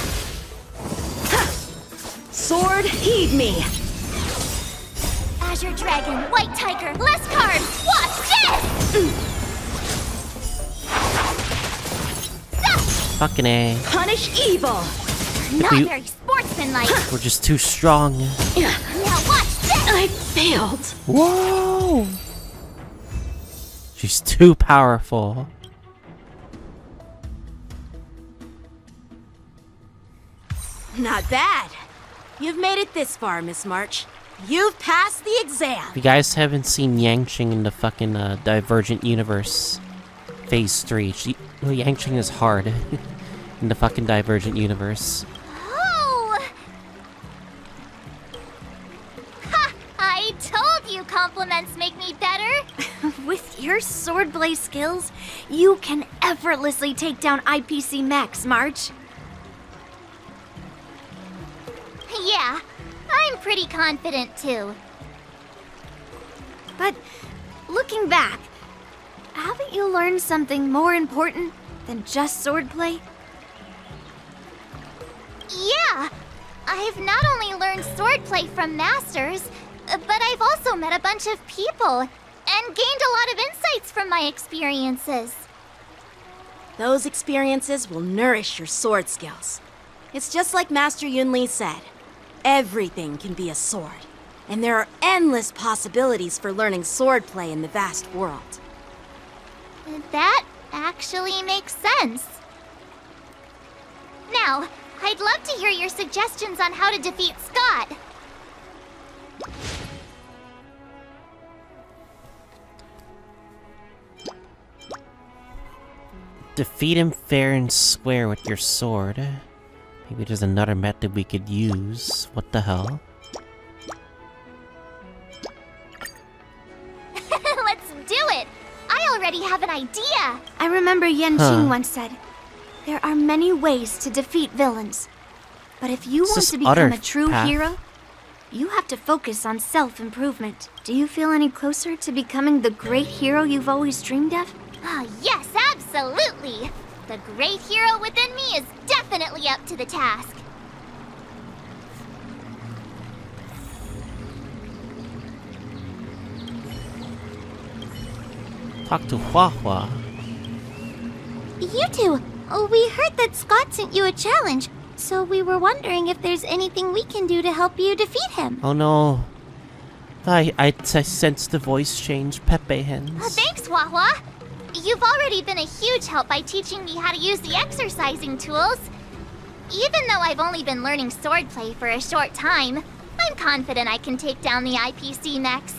Sword, heed me! Azure Dragon, White Tiger, less cards! Watch this! Fucking A. Punish evil! Not we- very sportsmanlike. We're just too strong. Now watch this! I failed! Whoa! She's too powerful. Not bad. You've made it this far, Miss March. You've passed the exam. If you guys haven't seen Yangqing in the fucking Divergent Universe Phase 3, Yangqing is hard in the fucking Divergent Universe. Oh! Ha! I told you compliments make me better! With your swordplay skills, you can effortlessly take down IPC Max, March. Yeah, I'm pretty confident too. But looking back, haven't you learned something more important than just swordplay? Yeah! I've not only learned swordplay from masters, but I've also met a bunch of people and gained a lot of insights from my experiences. Those experiences will nourish your sword skills. It's just like Master Yunli said. Everything can be a sword, and there are endless possibilities for learning swordplay in the vast world. That actually makes sense. Now, I'd love to hear your suggestions on how to defeat Scott. Defeat him fair and square with your sword. Maybe there's another method we could use. What the hell? Let's do it! I already have an idea! I remember Yan Huh. Qing once said, there are many ways to defeat villains. But if you It's want this to become other a true path. hero, you have to focus on self-improvement. Do you feel any closer to becoming the great hero you've always dreamed of? Ah, yes, absolutely! The great hero within me is definitely up to the task. Talk to Hua. You two, we heard that Scott sent you a challenge, so we were wondering if there's anything we can do to help you defeat him. Oh no. I sensed the voice change. Pepe hands. Thanks, Hua. You've already been a huge help by teaching me how to use the exercising tools. Even though I've only been learning swordplay for a short time, I'm confident I can take down the IPC mechs.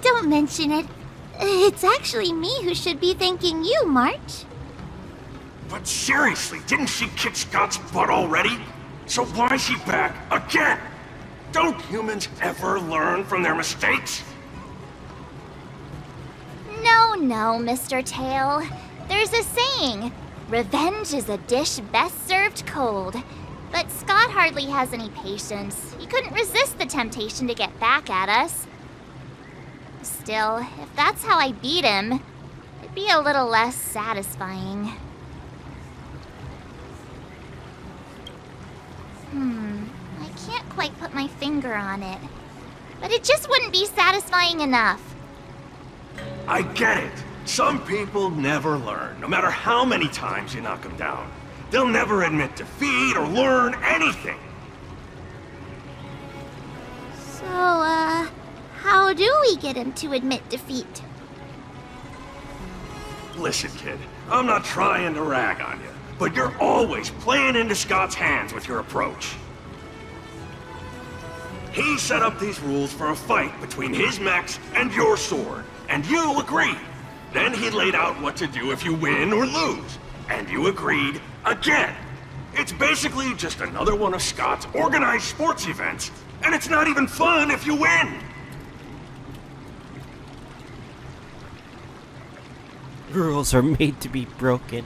Don't mention it. It's actually me who should be thanking you, March. But seriously, didn't she kick Scott's butt already? So why is she back again? Don't humans ever learn from their mistakes? No, Mr. Tail. There's a saying, revenge is a dish best served cold. But Scott hardly has any patience. He couldn't resist the temptation to get back at us. Still, if that's how I beat him, it'd be a little less satisfying. I can't quite put my finger on it. But it just wouldn't be satisfying enough. I get it. Some people never learn, no matter how many times you knock them down. They'll never admit defeat or learn anything. So, how do we get him to admit defeat? Listen, kid, I'm not trying to rag on you, but you're always playing into Scott's hands with your approach. He set up these rules for a fight between his mechs and your sword, and you agreed. Then he laid out what to do if you win or lose, and you agreed again. It's basically just another one of Scott's organized sports events, and it's not even fun if you win. Rules are made to be broken.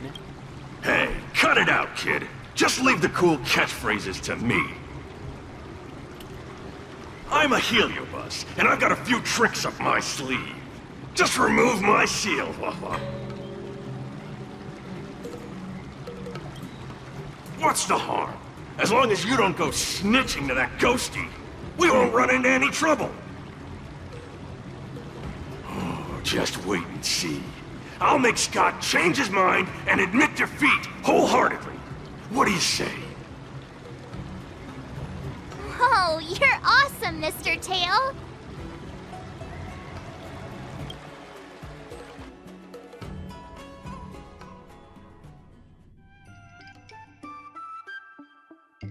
Hey, cut it out, kid. Just leave the cool catchphrases to me. I'm a Heliobus, and I've got a few tricks up my sleeve. Just remove my seal, Wawa. What's the harm? As long as you don't go snitching to that ghosty, we won't run into any trouble. Oh, just wait and see. I'll make Scott change his mind and admit defeat wholeheartedly. What do you say? Oh, you're awesome, Mr. Tail!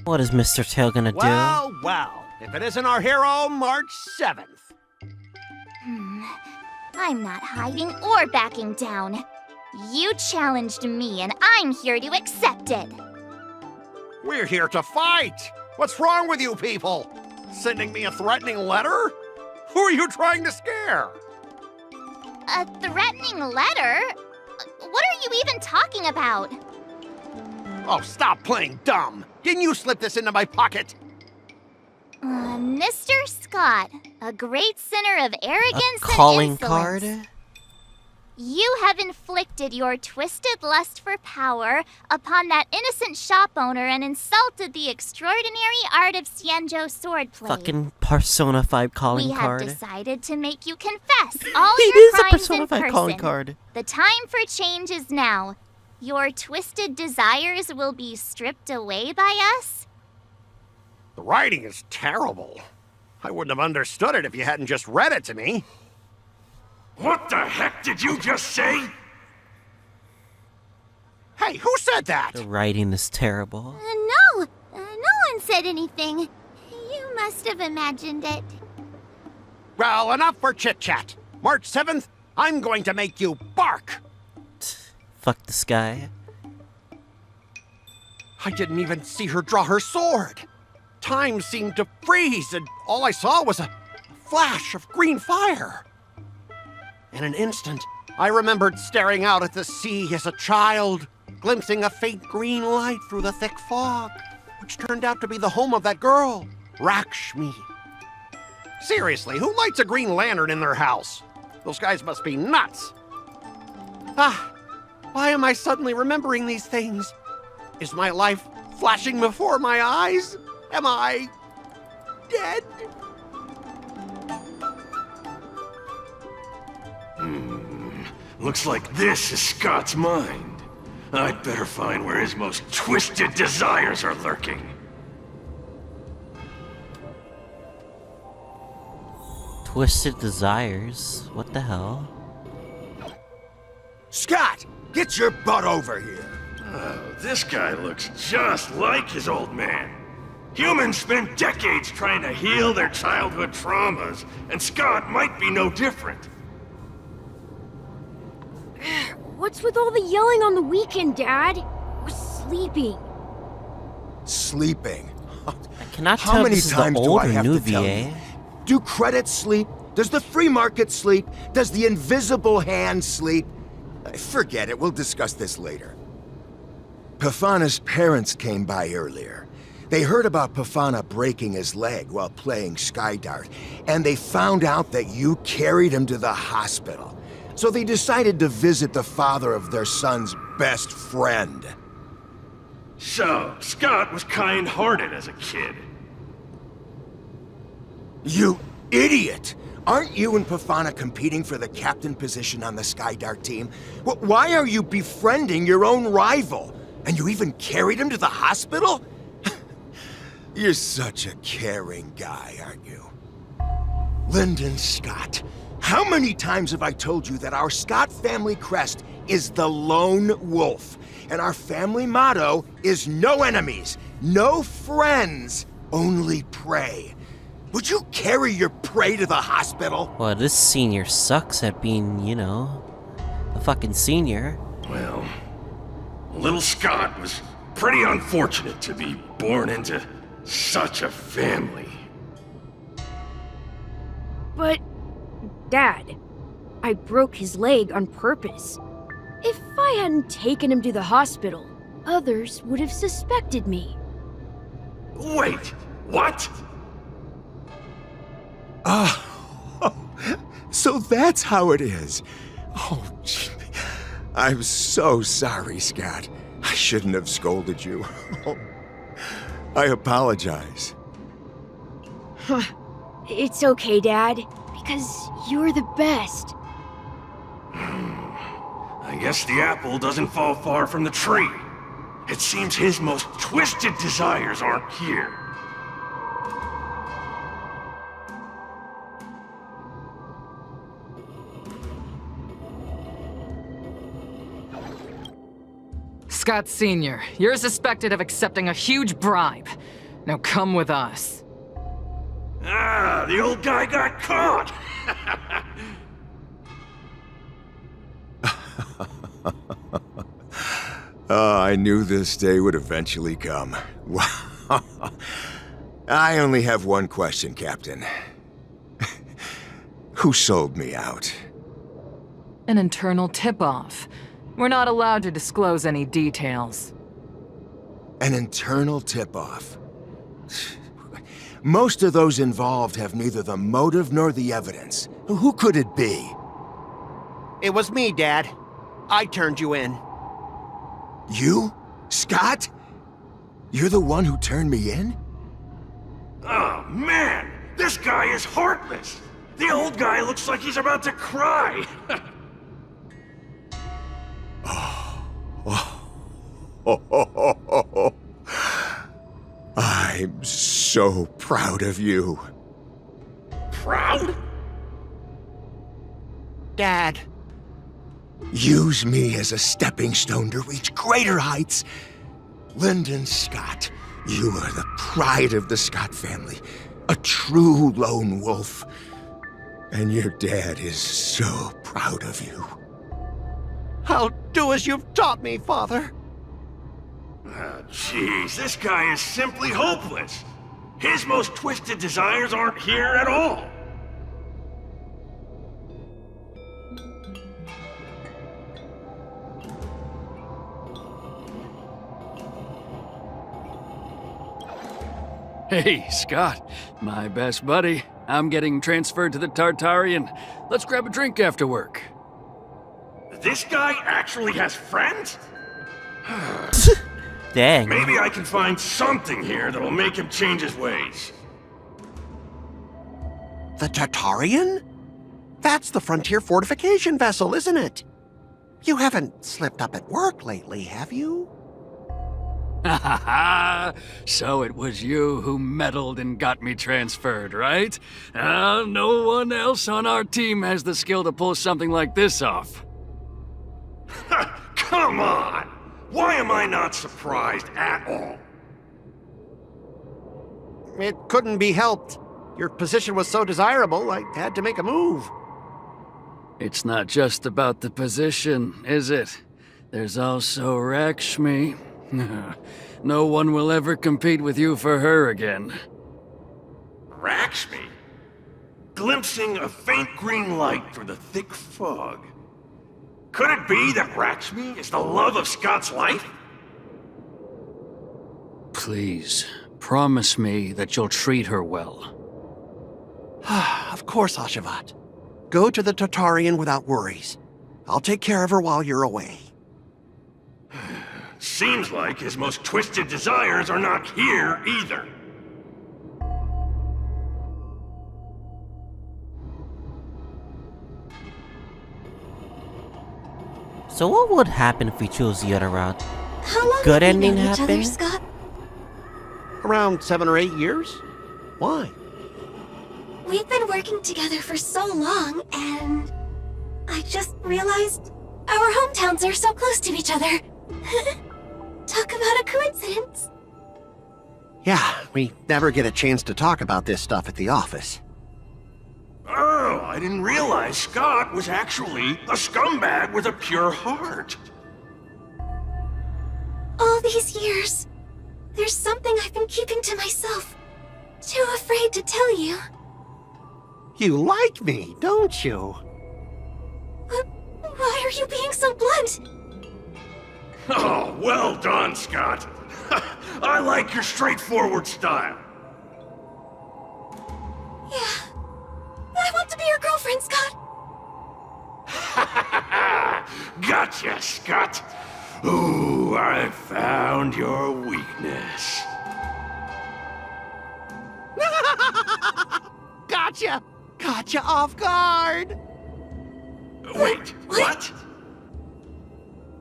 What is Mr. Tail gonna do? Well, if it isn't our hero, March 7th. I'm not hiding or backing down. You challenged me, and I'm here to accept it. We're here to fight! What's wrong with you people? Sending me a threatening letter? Who are you trying to scare? A threatening letter? What are you even talking about? Oh, stop playing dumb! Didn't you slip this into my pocket? Mr. Scott, a great sinner of arrogance A calling and insolence. card? You have inflicted your twisted lust for power upon that innocent shop owner and insulted the extraordinary art of Xianzhou swordplay. Fucking Persona 5 calling We have card. decided to make you confess all It your is a crimes Persona in 5 person. calling card. The time for change is now. Your twisted desires will be stripped away by us. The writing is terrible. I wouldn't have understood it if you hadn't just read it to me. What the heck did you just say? Hey, who said that? The writing is terrible. No one said anything. You must have imagined it. Well, enough for chit-chat. March 7th, I'm going to make you bark. Fuck this guy. I didn't even see her draw her sword. Time seemed to freeze, and all I saw was a flash of green fire. In an instant, I remembered staring out at the sea as a child, glimpsing a faint green light through the thick fog, which turned out to be the home of that girl, Rakshmi. Seriously, who lights a green lantern in their house? Those guys must be nuts. Why am I suddenly remembering these things? Is my life flashing before my eyes? Am I dead? Looks like this is Scott's mind. I'd better find where his most twisted desires are lurking. Twisted desires? What the hell? Scott, get your butt over here. Oh, this guy looks just like his old man. Humans spend decades trying to heal their childhood traumas, and Scott might be no different. What's with all the yelling on the weekend, Dad? We're sleeping. Sleeping? I cannot How tell if many this is the times do old I or have new to tell VA. you? Do credits sleep? Does the free market sleep? Does the invisible hand sleep? Forget it, we'll discuss this later. Pafana's parents came by earlier. They heard about Pafana breaking his leg while playing Skydart, and they found out that you carried him to the hospital. So they decided to visit the father of their son's best friend. So, Scott was kind-hearted as a kid. You idiot! Aren't you and Pafana competing for the captain position on the Skydart team? Why are you befriending your own rival? And you even carried him to the hospital? You're such a caring guy, aren't you? Lyndon Scott, how many times have I told you that our Scott family crest is the lone wolf, and our family motto is no enemies, no friends, only prey. Would you carry your prey to the hospital? Well, this senior sucks at being, you know, a fucking senior. Well, little Scott was pretty unfortunate to be born into such a family. But, Dad, I broke his leg on purpose. If I hadn't taken him to the hospital, others would have suspected me. Wait, what? Oh, so that's how it is. Oh, gee. I'm so sorry, Scott. I shouldn't have scolded you. I apologize. It's okay, Dad, because you're the best. I guess the apple doesn't fall far from the tree. It seems his most twisted desires aren't here. Scott Sr., you're suspected of accepting a huge bribe. Now come with us. Ah, the old guy got caught! I knew this day would eventually come. I only have one question, Captain. Who sold me out? An internal tip-off. We're not allowed to disclose any details. An internal tip-off. Most of those involved have neither the motive nor the evidence. Who could it be? It was me, Dad. I turned you in. You? Scott? You're the one who turned me in? Oh, man! This guy is heartless! The old guy looks like he's about to cry! I'm so proud of you. Proud? Dad. Use me as a stepping stone to reach greater heights. Lyndon Scott, you are the pride of the Scott family. A true lone wolf. And your dad is so proud of you. I'll do as you've taught me, Father. Jeez, this guy is simply hopeless. His most twisted desires aren't here at all. Hey, Scott, my best buddy. I'm getting transferred to the Tartarian. Let's grab a drink after work. This guy actually has friends? Dang. Maybe I can find something here that'll make him change his ways. The Tartarian? That's the frontier fortification vessel, isn't it? You haven't slipped up at work lately, have you? Ha ha ha! So it was you who meddled and got me transferred, right? No one else on our team has the skill to pull something like this off. Come on! Why am I not surprised at all? It couldn't be helped. Your position was so desirable, I had to make a move. It's not just about the position, is it? There's also Rakshmi. No one will ever compete with you for her again. Rakshmi? Glimpsing a faint green light through the thick fog. Could it be that Rakshmi is the love of Scott's life? Please, promise me that you'll treat her well. Of course, Ashavat. Go to the Tartarian without worries. I'll take care of her while you're away. Seems like his most twisted desires are not here either. So what would happen if we chose the other route? How long good have we ending known each other, happened? Scott? Around 7 or 8 years? Why? We've been working together for so long, and I just realized our hometowns are so close to each other. Talk about a coincidence. Yeah, we never get a chance to talk about this stuff at the office. Oh, I didn't realize Scott was actually a scumbag with a pure heart. All these years, there's something I've been keeping to myself. Too afraid to tell you. You like me, don't you? Why are you being so blunt? Oh, well done, Scott. I like your straightforward style. Yeah. I want to be your girlfriend, Scott. Gotcha, Scott. Ooh, I found your weakness. Gotcha! Gotcha off guard! Wait, what?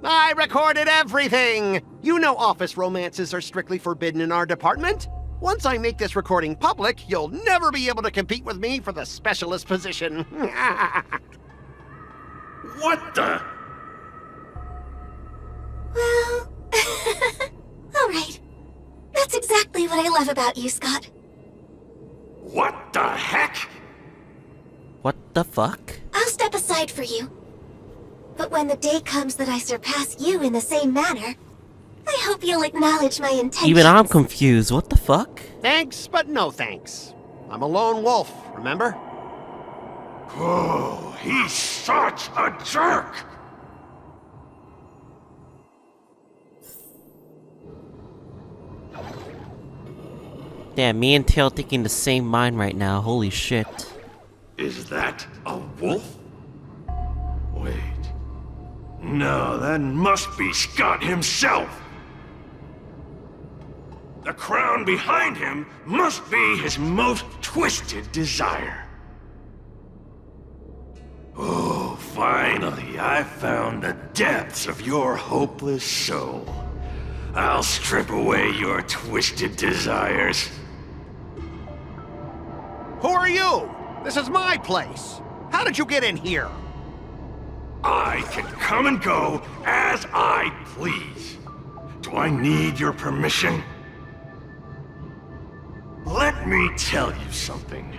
I recorded everything! You know office romances are strictly forbidden in our department. Once I make this recording public, you'll never be able to compete with me for the specialist position. What the? Well, alright. That's exactly what I love about you, Scott. What the heck? What the fuck? I'll step aside for you. But when the day comes that I surpass you in the same manner, I hope you'll acknowledge my intentions. Even I'm confused. What the fuck? Thanks, but no thanks. I'm a lone wolf, remember? Oh, he's such a jerk! Damn, me and Tail thinking the same mind right now. Holy shit. Is that a wolf? Wait. No, that must be Scott himself. The crown behind him must be his most twisted desire. Oh, finally, I found the depths of your hopeless soul. I'll strip away your twisted desires. Who are you? This is my place. How did you get in here? I can come and go as I please. Do I need your permission? Let me tell you something.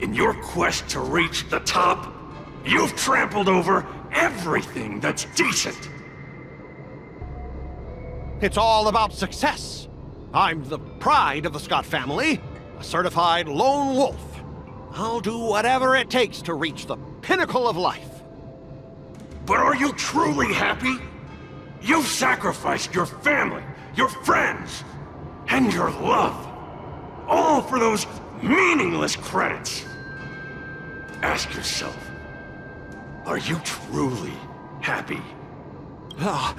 In your quest to reach the top, you've trampled over everything that's decent. It's all about success. I'm the pride of the Scott family, a certified lone wolf. I'll do whatever it takes to reach the pinnacle of life. But are you truly happy? You've sacrificed your family, your friends, and your love. All for those meaningless credits. Ask yourself, are you truly happy? Am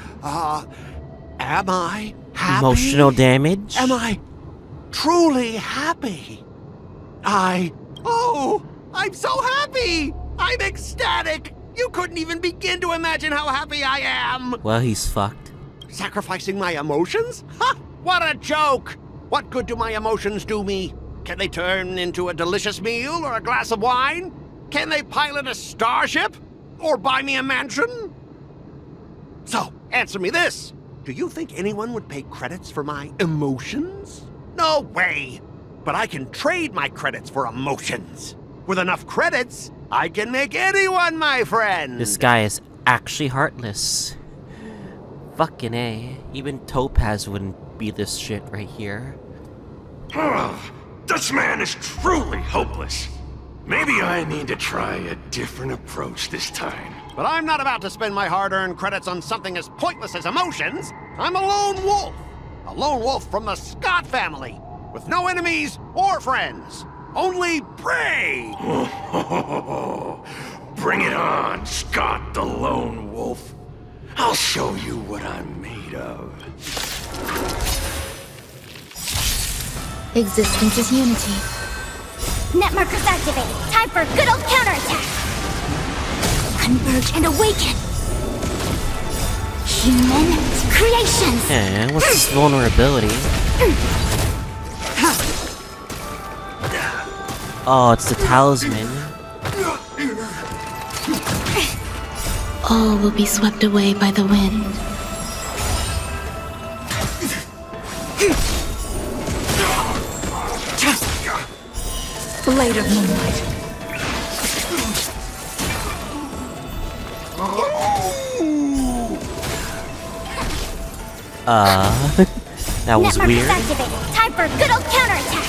I happy? Emotional damage? Am I truly happy? Oh, I'm so happy! I'm ecstatic! You couldn't even begin to imagine how happy I am! Well, he's fucked. Sacrificing my emotions? Ha! What a joke! What good do my emotions do me? Can they turn into a delicious meal or a glass of wine? Can they pilot a starship? Or buy me a mansion? So, answer me this. Do you think anyone would pay credits for my emotions? No way! But I can trade my credits for emotions. With enough credits, I can make anyone my friend! This guy is actually heartless. Fucking A. Even Topaz wouldn't be this shit right here. This man is truly hopeless. Maybe I need to try a different approach this time. But I'm not about to spend my hard-earned credits on something as pointless as emotions. I'm a lone wolf. A lone wolf from the Scott family. With no enemies or friends. Only prey! Bring it on, Scott the Lone Wolf. I'll show you what I'm made of. Existence is unity. Net markers activated. Time for a good old counterattack. Converge and awaken. Human creations! Eh, what's this vulnerability? Oh, it's the talisman. All will be swept away by the wind. Blade of moonlight. That was Netmark weird. is activated. Time for a good old counterattack.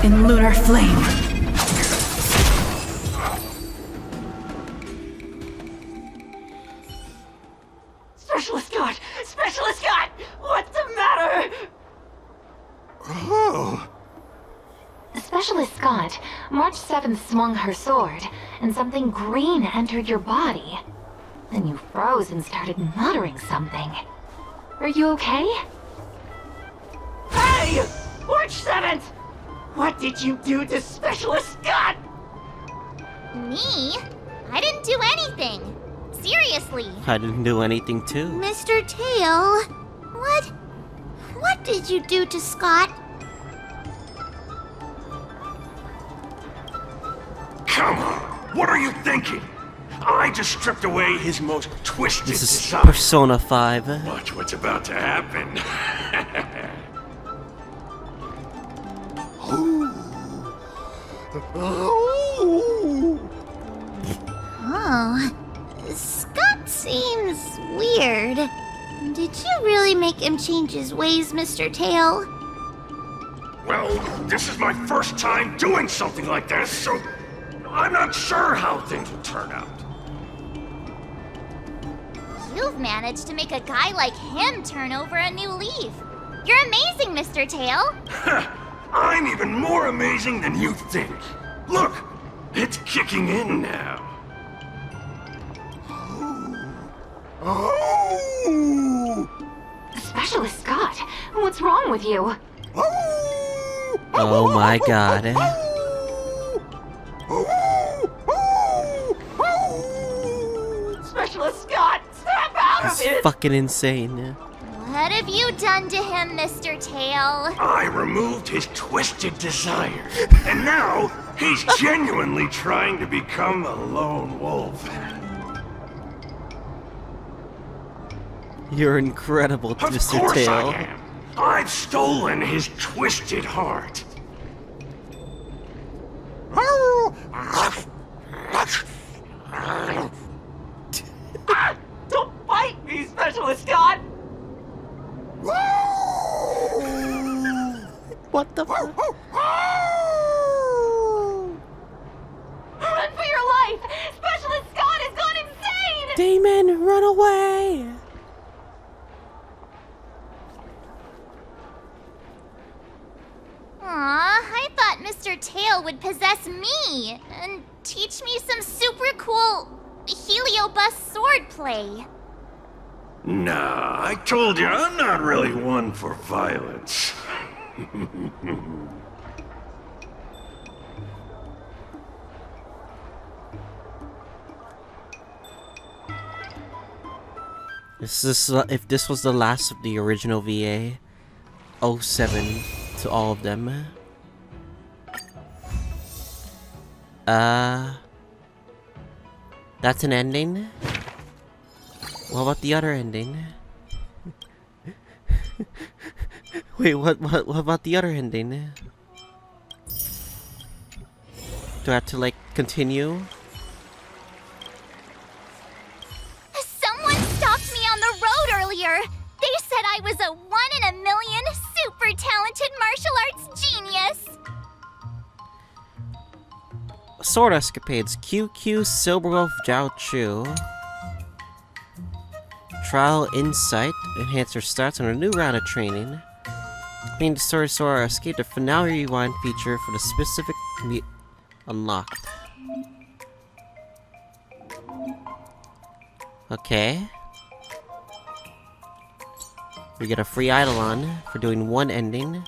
In lunar flame. Specialist God! Specialist God! What's the matter? Oh. Specialist Scott, March 7th swung her sword, and something green entered your body. Then you froze and started muttering something. Are you okay? Hey! March 7th! What did you do to Specialist Scott? Me? I didn't do anything. Seriously. I didn't do anything too. Mr. Tail, what did you do to Scott? Come on, what are you thinking? I just stripped away his most twisted This is design. Persona 5. Watch what's about to happen. Oh, Scott seems weird. Did you really make him change his ways, Mr. Tail? Well, this is my first time doing something like this, so I'm not sure how things will turn out. You've managed to make a guy like him turn over a new leaf. You're amazing, Mr. Tail. I'm even more amazing than you think. Look, it's kicking in now. Specialist Scott, what's wrong with you? Oh my god. Specialist Scott, snap out That's of it! fucking insane. What have you done to him, Mr. Tail? I removed his twisted desire, and now he's genuinely trying to become a lone wolf. You're incredible, Of Mr. course Tail. I am. I've stolen his twisted heart. Don't fight me, Specialist Scott! What the fuck? Run for your life! Specialist Scott has gone insane! Damon, run away! Aw, I thought Mr. Tail would possess me and teach me some super cool heliobus swordplay. Nah, I told you I'm not really one for violence. If this was the last of the original VA, 07 to all of them. That's an ending? What about the other ending? Wait, what about the other ending? Do I have to, like, continue? Someone stopped me on the road earlier. They said I was a 1 in a million super talented martial arts genius. Sword Escapades QQ Silverwolf Jiao Chu. Trial Insight. Enhancer starts on a new round of training. Being the Story Sora escape the finale rewind feature for the specific unlocked. Okay. We get a free Eidolon for doing one ending.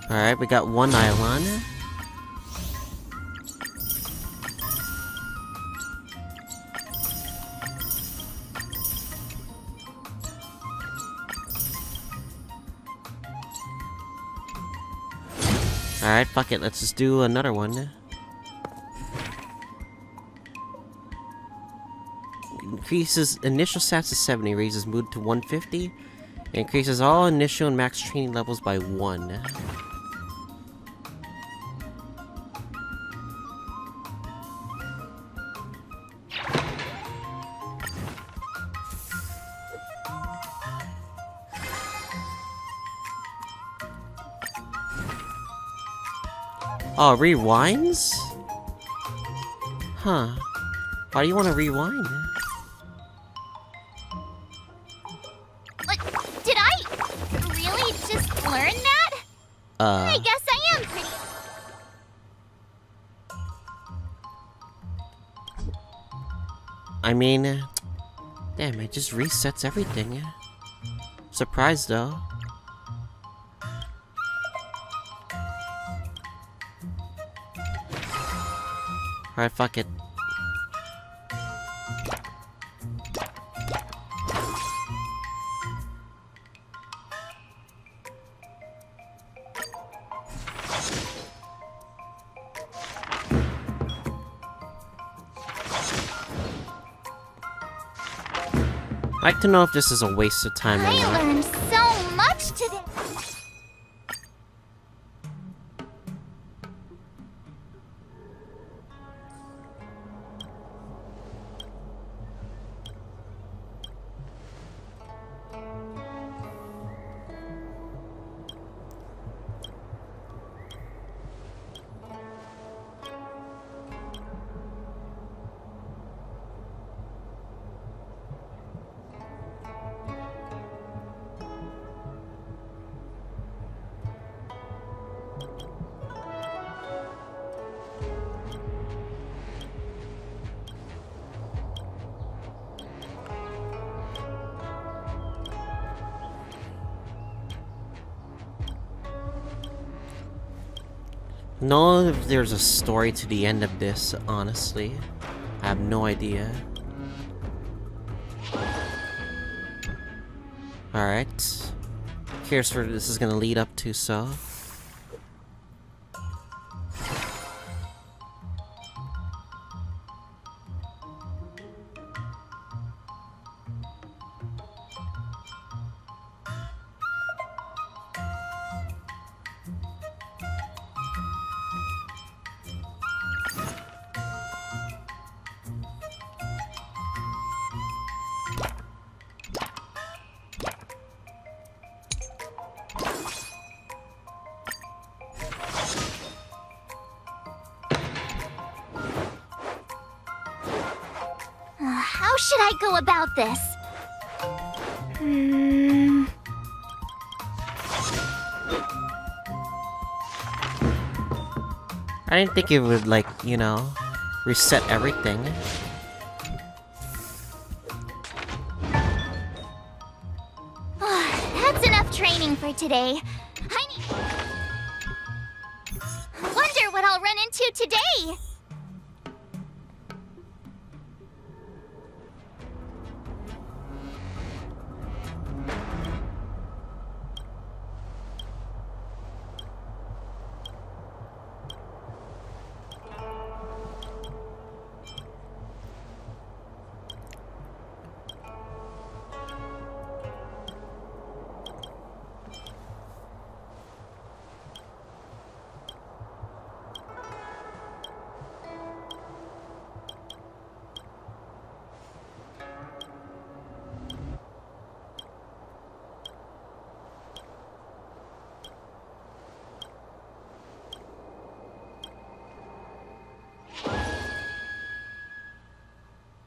Alright, we got one Eidolon. Alright, fuck it, let's just do another one. Increases initial stats to 70, raises mood to 150, and increases all initial and max training levels by 1. Oh, rewinds? Huh. Why do you want to rewind? What? Did I really just learn that? I guess I am pretty... I mean... damn, it just resets everything. Surprised, though. Alright, fuck it. I'd like to know if this is a waste of time or I not. learned so much today. Know if there's a story to the end of this, honestly. I have no idea. Alright. Here's where this is gonna lead up to, so. How should I go about this? I didn't think it would, like, you know, reset everything. That's enough training for today. Wonder what I'll run into today.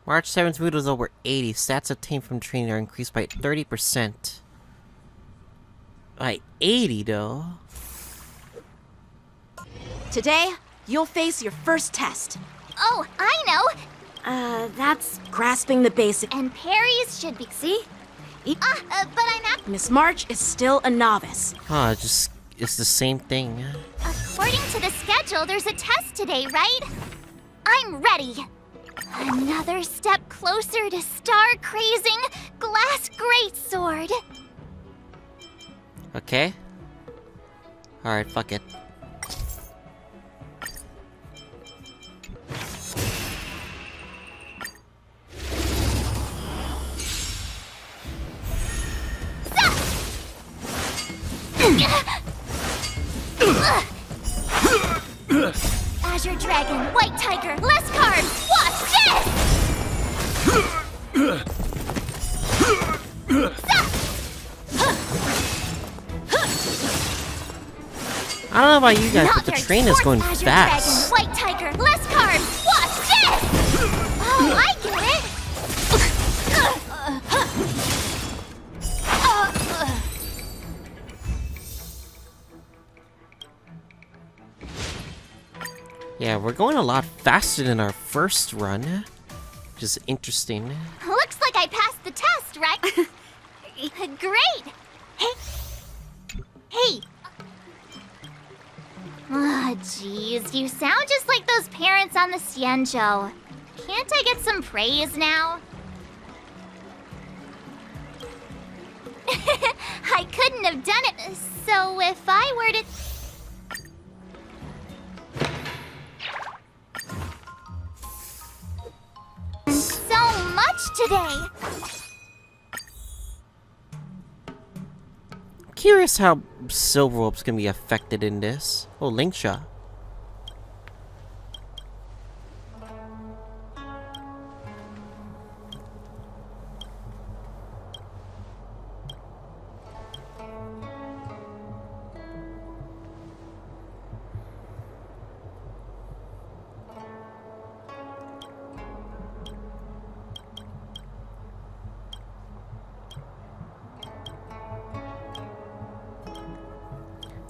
March 7th mood was over 80. Stats obtained from training are increased by 30%. By 80, though? Today, you'll face your first test. Oh, I know! That's grasping the basic. And parries should be... See? but I'm not... Miss March is still a novice. Huh, just it's the same thing. According to the schedule, there's a test today, right? I'm ready. Another step closer to star-crazing glass greatsword. Okay. Alright, fuck it. Azure Dragon, White Tiger, less cards! Watch I don't know about you guys, but the Not train is going Azure fast. Dragon, White Tiger, less cards! Watch this! Oh, I get it! Yeah, we're going a lot faster than our first run, which is interesting. Looks like I passed the test, right? Great! Hey! Oh, jeez, you sound just like those parents on the Xianzhou. Can't I get some praise now? I couldn't have done it, so if I were to... So much today! I'm curious how Silver Rope's gonna be affected in this. Oh, Lingsha.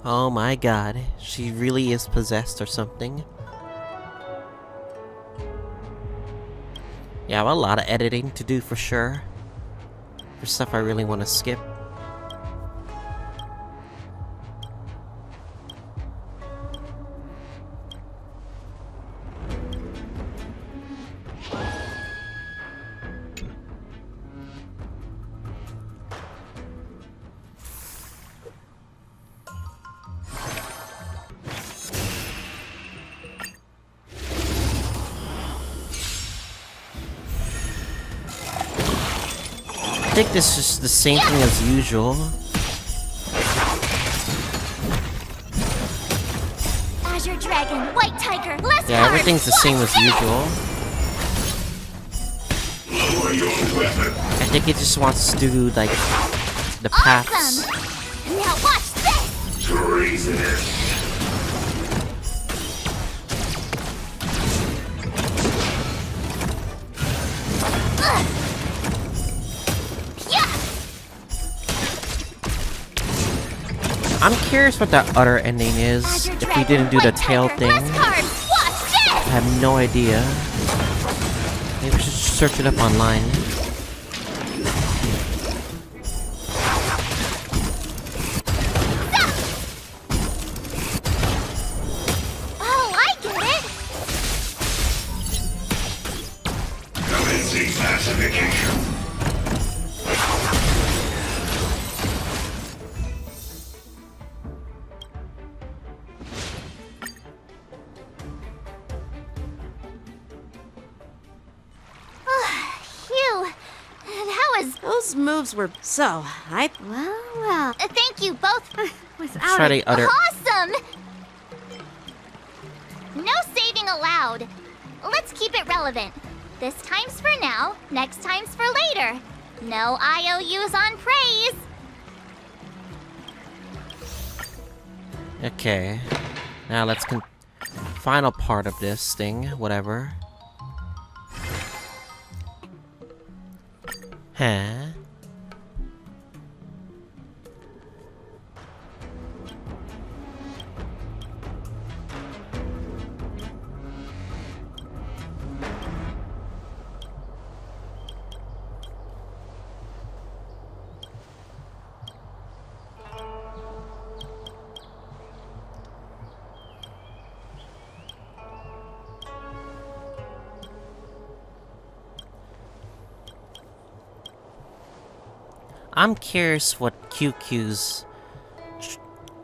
Oh my god, she really is possessed or something. Yeah, I have a lot of editing to do for sure. For stuff I really want to skip. I think this is the same thing as usual. Azure Dragon, White Tiger, less Yeah, everything's the same as usual. I think it just wants to do, like, the paths. Awesome! Now watch this! Treasonous! I'm curious what that other ending is, if we didn't do the tail thing. I have no idea. Maybe we should search it up online. Oh, I get it! Commencing pacification. Those moves were so hype. Well. Thank you both. Without try the other. Awesome! No saving allowed. Let's keep it relevant. This time's for now, next time's for later. No IOUs on praise. Okay. Now let's final part of this thing, whatever. Huh? I'm curious what QQ's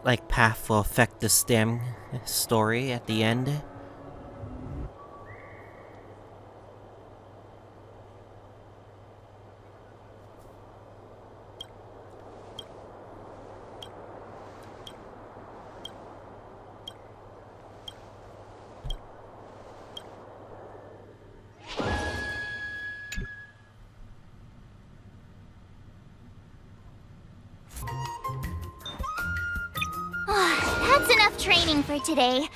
like path will affect this damn story at the end. That's enough training for today.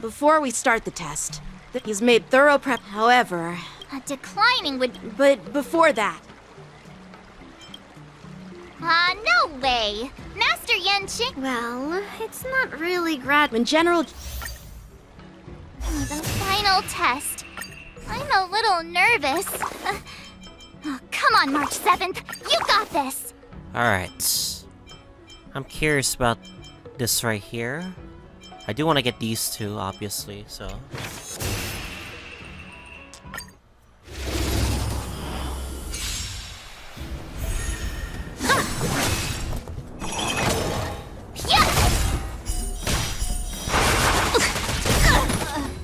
Before we start the test, he's made thorough prep. However, Declining would... but before that, no way! Master Yanqing... Well, it's not really when General... The final test. I'm a little nervous. Come on, March 7th. You got this! Alright. I'm curious about this right here. I do want to get these two, obviously, so...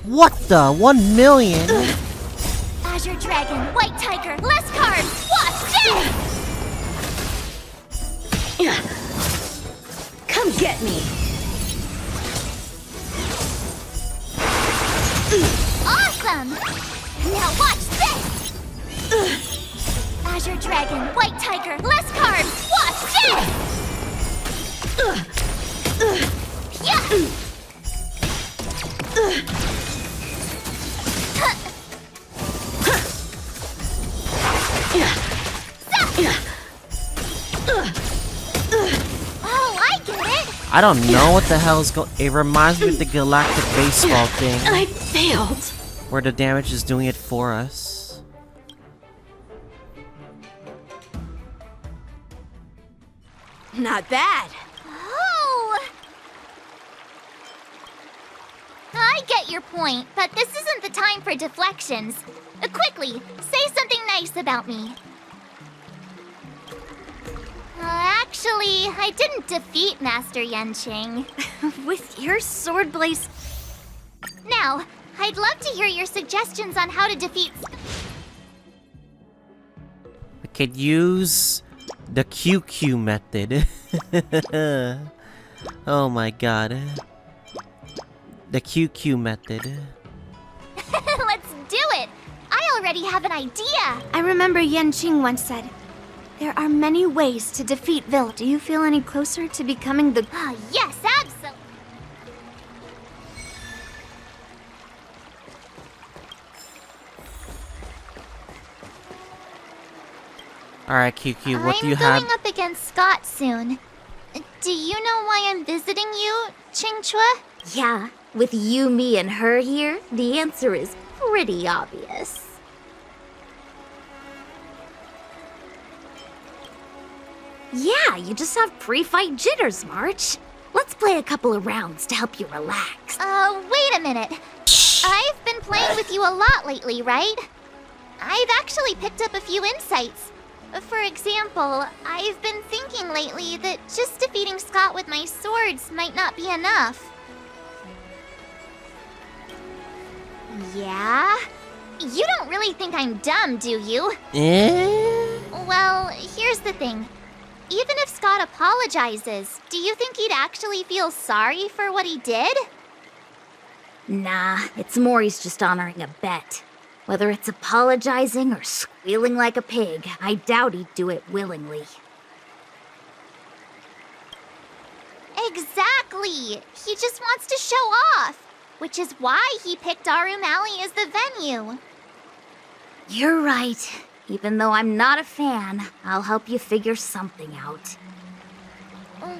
What the? 1 million? Azure Dragon, White Tiger, less cards! Watch this! Come get me! Awesome! Now watch this! Azure Dragon, White Tiger, less cards! Watch this! Yeah! Oh, I get it! I don't know what the hell is going. It reminds me of the Galactic Baseball thing. I failed. Where the damage is doing it for us. Not bad. Oh! I get your point, but this isn't the time for deflections. Quickly, say something nice about me. Actually, I didn't defeat Master Yanqing. With your sword blaze... Now, I'd love to hear your suggestions on how to defeat... We could use the QQ method. Oh my god. The QQ method. Let's do it! I already have an idea! I remember Yanqing once said, there are many ways to defeat villains. Do you feel any closer to becoming the... Yes, absolutely! Alright, QQ, what do you have? I'm going up against Scott soon. Do you know why I'm visiting you, Qingchua? Yeah, with you, me, and her here, the answer is pretty obvious. Yeah, you just have pre-fight jitters, March. Let's play a couple of rounds to help you relax. Wait a minute. I've been playing with you a lot lately, right? I've actually picked up a few insights. For example, I've been thinking lately that just defeating Scott with my swords might not be enough. Yeah? You don't really think I'm dumb, do you? Well, here's the thing. Even if Scott apologizes, do you think he'd actually feel sorry for what he did? Nah, it's more he's just honoring a bet. Whether it's apologizing or squealing like a pig, I doubt he'd do it willingly. Exactly! He just wants to show off, which is why he picked Arum Alley as the venue. You're right. Even though I'm not a fan, I'll help you figure something out.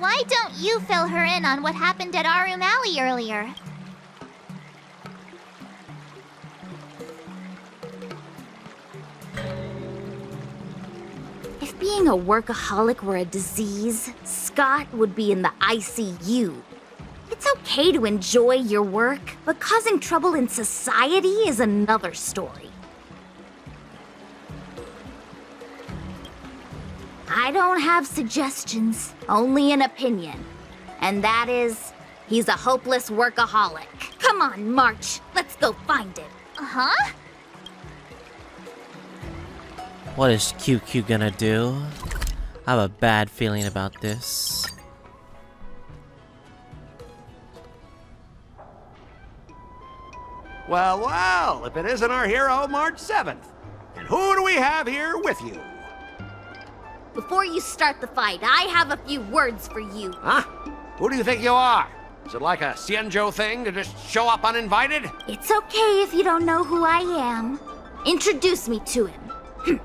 Why don't you fill her in on what happened at Arum Alley earlier? If being a workaholic were a disease, Scott would be in the ICU. It's okay to enjoy your work, but causing trouble in society is another story. I don't have suggestions, only an opinion. And that is, he's a hopeless workaholic. Come on, March, let's go find him. Huh? What is QQ gonna do? I have a bad feeling about this. Well, well, if it isn't our hero, March 7th. And who do we have here with you? Before you start the fight, I have a few words for you. Huh? Who do you think you are? Is it like a Xianzhou thing to just show up uninvited? It's okay if you don't know who I am. Introduce me to him.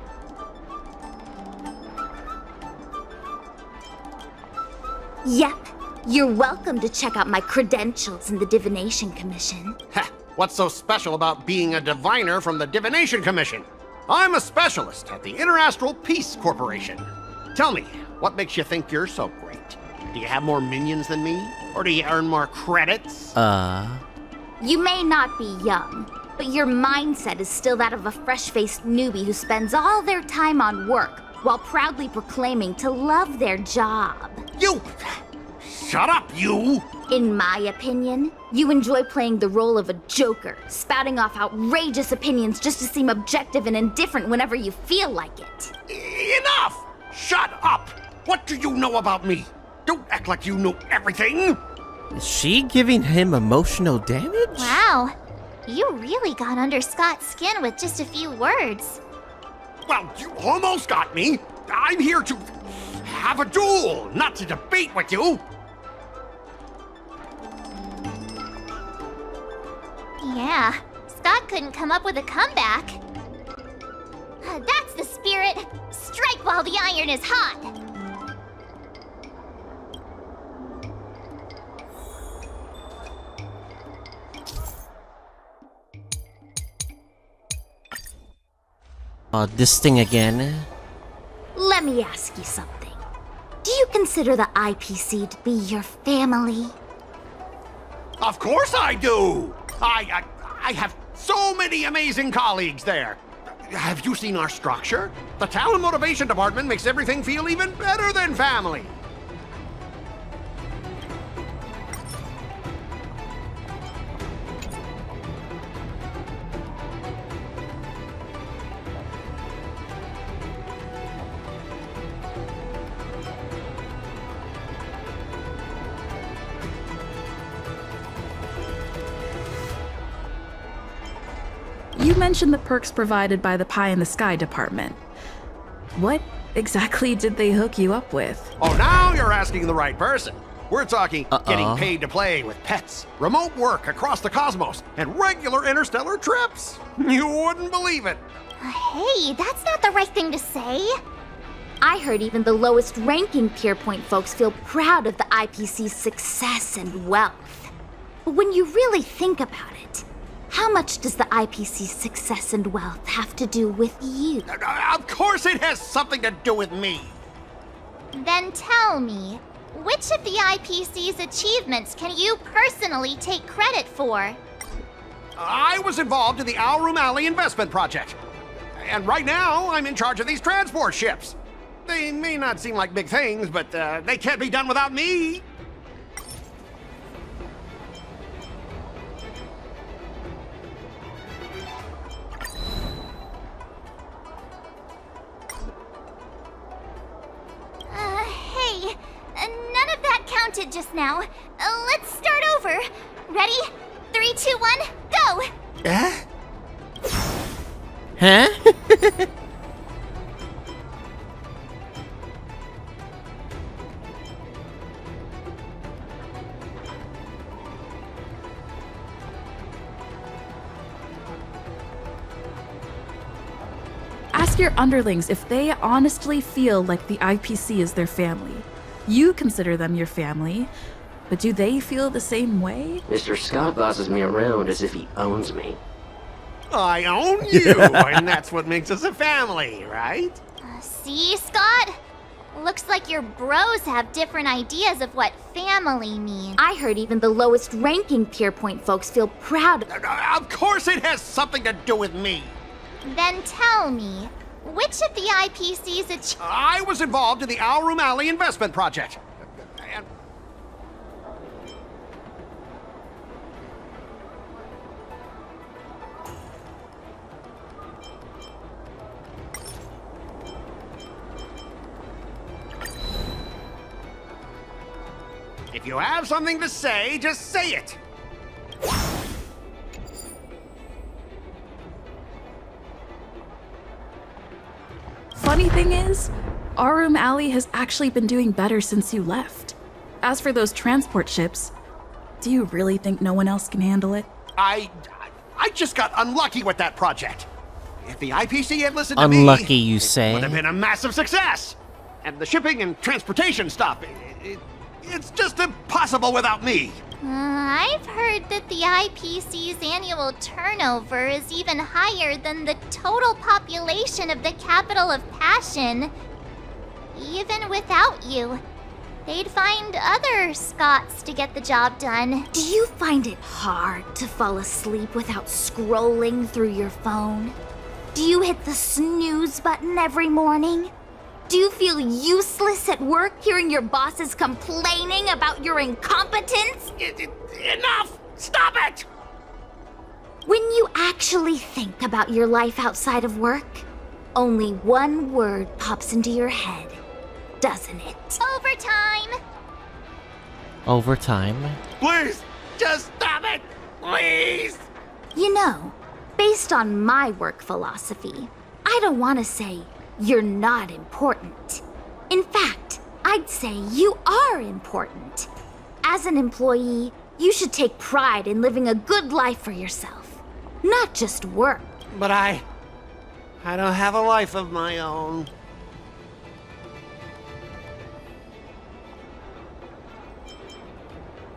Yep, you're welcome to check out my credentials in the Divination Commission. Ha! What's so special about being a diviner from the Divination Commission? I'm a specialist at the Interastral Peace Corporation. Tell me, what makes you think you're so great? Do you have more minions than me? Or do you earn more credits? You may not be young, but your mindset is still that of a fresh-faced newbie who spends all their time on work while proudly proclaiming to love their job. You! Shut up, you! In my opinion, you enjoy playing the role of a joker, spouting off outrageous opinions just to seem objective and indifferent whenever you feel like it. Enough! Shut up! What do you know about me? Don't act like you know everything! Is she giving him emotional damage? Wow. You really got under Scott's skin with just a few words. Well, you almost got me. I'm here to have a duel, not to debate with you. Yeah, Scott couldn't come up with a comeback. That's the spirit. Strike while the iron is hot. This thing again. Let me ask you something. Do you consider the IPC to be your family? Of course I do! I have so many amazing colleagues there. Have you seen our structure? The Talent Motivation Department makes everything feel even better than family. You mentioned the perks provided by the Pie in the Sky department. What exactly did they hook you up with? Oh, now you're asking the right person. We're talking getting paid to play with pets, remote work across the cosmos, and regular interstellar trips. You wouldn't believe it. Hey, that's not the right thing to say. I heard even the lowest ranking Pierpoint folks feel proud of the IPC's success and wealth. But when you really think about it, how much does the IPC's success and wealth have to do with you? Of course it has something to do with me. Then tell me, which of the IPC's achievements can you personally take credit for? I was involved in the Alroom Alley investment project. And right now, I'm in charge of these transport ships. They may not seem like big things, but they can't be done without me. Hey, none of that counted just now. Let's start over. Ready? 3, 2, 1, go! Huh? Ask your underlings if they honestly feel like the IPC is their family. You consider them your family, but do they feel the same way? Mr. Scott bosses me around as if he owns me. I own you, and that's what makes us a family, right? See, Scott? Looks like your bros have different ideas of what family means. I heard even the lowest ranking Pierpoint folks feel proud. Of course it has something to do with me. Then tell me, which of the IPCs I was involved in the Alroom Alley investment project. And if you have something to say, just say it. Funny thing is, Arum Alley has actually been doing better since you left. As for those transport ships, do you really think no one else can handle it? I just got unlucky with that project. If the IPC had listened to me, Unlucky, you say? it would have been a massive success. And the shipping and transportation stuff, it's just impossible without me. I've heard that the IPC's annual turnover is even higher than the total population of the capital of Passion. Even without you, they'd find other Scots to get the job done. Do you find it hard to fall asleep without scrolling through your phone? Do you hit the snooze button every morning? Do you feel useless at work hearing your bosses complaining about your incompetence? Enough! Stop it! When you actually think about your life outside of work, only one word pops into your head, doesn't it? Overtime! Overtime? Please, just stop it! Please! You know, based on my work philosophy, I don't want to say you're not important. In fact, I'd say you are important. As an employee, you should take pride in living a good life for yourself, not just work. But I don't have a life of my own.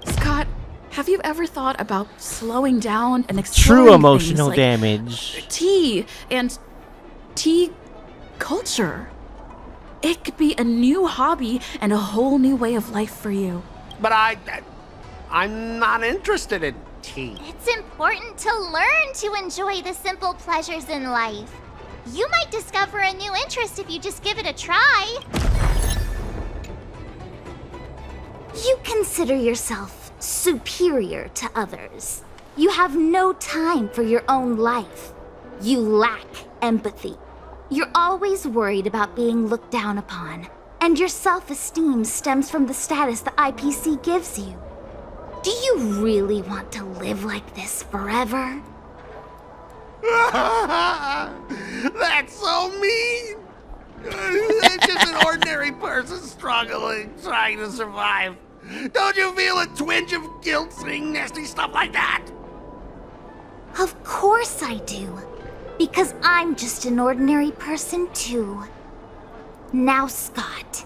Scott, have you ever thought about slowing down and exploring True emotional things like damage. tea and tea culture? It could be a new hobby and a whole new way of life for you. But I'm not interested in tea. It's important to learn to enjoy the simple pleasures in life. You might discover a new interest if you just give it a try. You consider yourself superior to others. You have no time for your own life. You lack empathy. You're always worried about being looked down upon, and your self-esteem stems from the status the IPC gives you. Do you really want to live like this forever? That's so mean! I'm just an ordinary person struggling, trying to survive. Don't you feel a twinge of guilt saying nasty stuff like that? Of course I do. Because I'm just an ordinary person too. Now, Scott,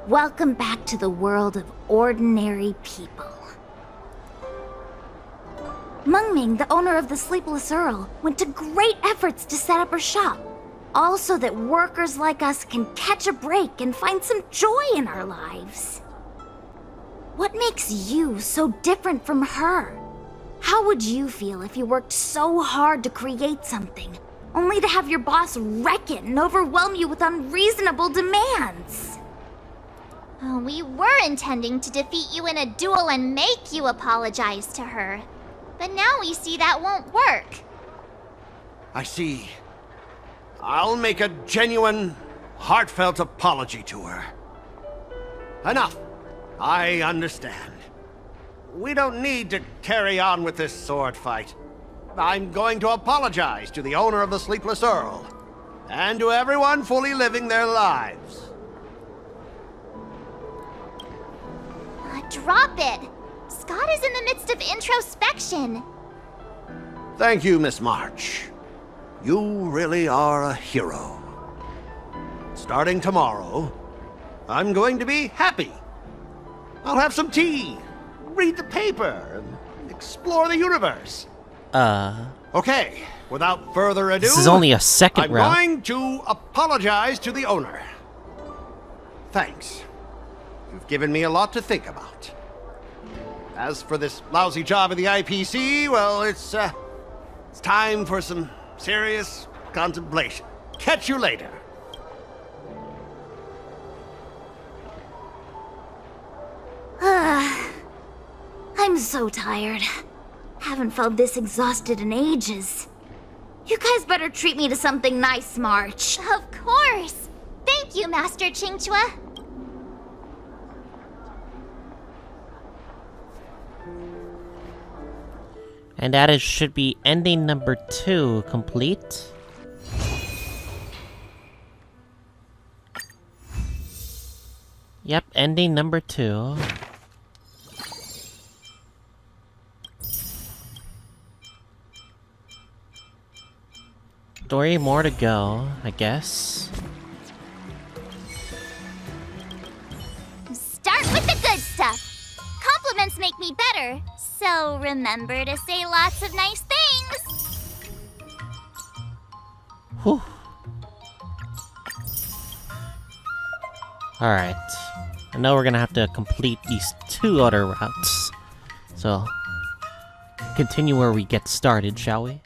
welcome back to the world of ordinary people. Mungming, the owner of the Sleepless Earl, went to great efforts to set up her shop. All so that workers like us can catch a break and find some joy in our lives. What makes you so different from her? How would you feel if you worked so hard to create something, only to have your boss wreck it and overwhelm you with unreasonable demands? Oh, we were intending to defeat you in a duel and make you apologize to her. But now we see that won't work. I see. I'll make a genuine, heartfelt apology to her. Enough. I understand. We don't need to carry on with this sword fight. I'm going to apologize to the owner of the Sleepless Earl, and to everyone fully living their lives. Drop it! Scott is in the midst of introspection. Thank you, Miss March. You really are a hero. Starting tomorrow, I'm going to be happy. I'll have some tea, read the paper, and explore the universe. Okay, without further ado, This is only a second round. I'm going to apologize to the owner. Thanks. You've given me a lot to think about. As for this lousy job at the IPC, well, it's time for some serious contemplation. Catch you later. I'm so tired. Haven't felt this exhausted in ages. You guys better treat me to something nice, March. Of course! Thank you, Master Chingchua. And that should be ending number 2 complete. Yep, ending number 2. Story more to go, I guess. Start with the good stuff. Compliments make me better, so remember to say lots of nice things. Whew. Alright. I know we're gonna have to complete these 2 other routes. So, continue where we get started, shall we?